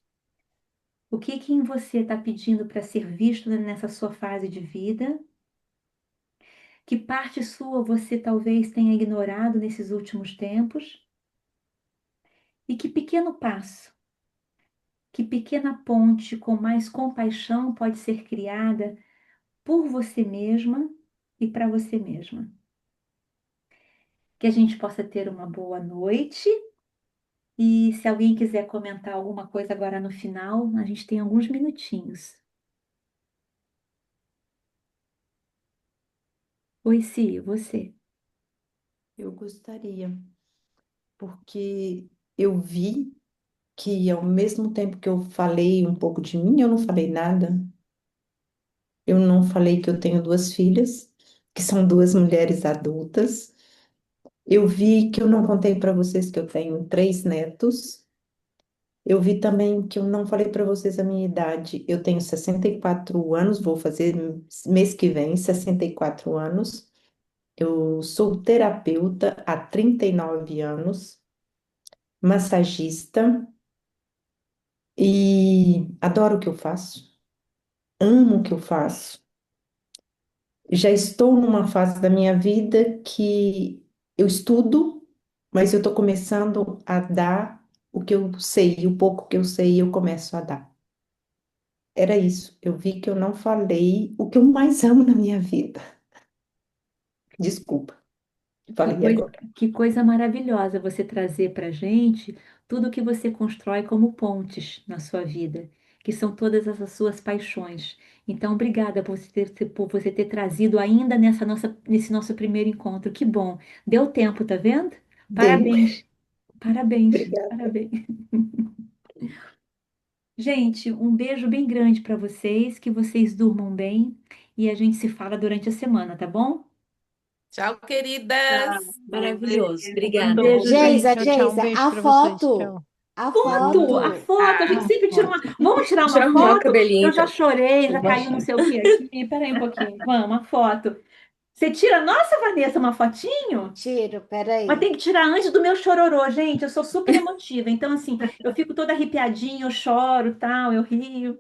o que que em você está pedindo para ser visto nessa sua fase de vida. Que parte sua você talvez tenha ignorado nesses últimos tempos? E que pequeno passo, que pequena ponte com mais compaixão pode ser criada por você mesma e para você mesma? Que a gente possa ter uma boa noite. E se alguém quiser comentar alguma coisa agora no final, a gente tem alguns minutinhos. Oi, Si, você. Eu gostaria, porque eu vi que ao mesmo tempo que eu falei um pouco de mim, eu não falei nada. Eu não falei que eu tenho duas filhas, que são duas mulheres adultas. Eu vi que eu não contei para vocês que eu tenho três netos. Eu vi também que eu não falei para vocês a minha idade. Eu tenho 64 anos, vou fazer mês que vem 64 anos. Eu sou terapeuta há 39 anos, massagista e adoro o que eu faço, amo o que eu faço. Já estou numa fase da minha vida que eu estudo, mas eu estou começando a dar o que eu sei, o pouco que eu sei, eu começo a dar. Era isso. Eu vi que eu não falei o que eu mais amo na minha vida. Desculpa, Que falei coisa, agora. que coisa maravilhosa você trazer para a gente tudo que você constrói como pontes na sua vida. que são todas as suas paixões. Então, obrigada por você ter trazido ainda nesse nosso primeiro encontro. Que bom. Deu tempo, tá vendo? Deu. Parabéns, parabéns, Obrigada. parabéns. Gente, um beijo bem grande para vocês, que vocês durmam bem e a gente se fala durante a semana, tá bom? Tchau, Tchau, queridas. um Maravilhoso. beijo. Um Obrigada. beijo, gente. Tchau, tchau. Um Geisa, beijo a para vocês. foto, Tchau. a A foto. foto, a gente sempre tira uma. Vamos tirar uma Deixa eu arrumar o foto? cabelinho, Eu já então. chorei, Deixa já eu caiu não baixar. sei o que aqui. Peraí um pouquinho. Vamos, a foto. Você tira, nossa, Vanessa, uma fotinho? Tiro, Mas peraí. tem que tirar antes do meu chororô, gente. Eu sou super emotiva. Então, assim, eu fico toda arrepiadinha, eu choro, tal, eu rio.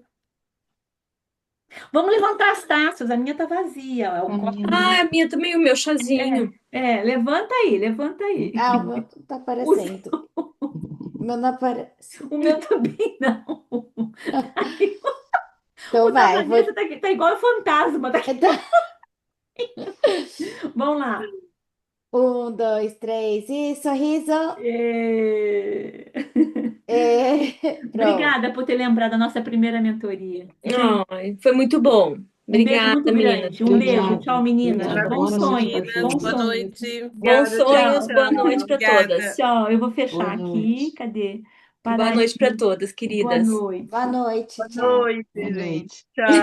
Vamos levantar as taças. A minha tá vazia. Ó, o copo. Ah, a minha também, o meu chazinho. Levanta aí, levanta aí. Ah, o meu tá O, aparecendo. O meu não aparece. o meu também não. O Então da vai, vou. Vanessa tá igual o fantasma. Então, Vamos lá. 1, 2, 3 e sorriso. É. Pronto. Obrigada por ter lembrado da nossa primeira mentoria. Gente, Ai, foi muito bom. um beijo muito Obrigada, meninas. grande. Um Tchau, beijo. tchau. Tchau, meninas. Obrigada. Bons Boa Tchau, noite sonhos. para Meninas, Bons todos. boa sonhos. noite. Bons Obrigada, sonhos, Tchau. boa tchau, noite tchau. para todas. Obrigada. Tchau. Eu vou Boa fechar aqui. noite. Cadê? Boa Parar noite para aqui. todas, Boa queridas. noite. Boa noite, Boa tchau. noite, Boa gente. noite. Tchau.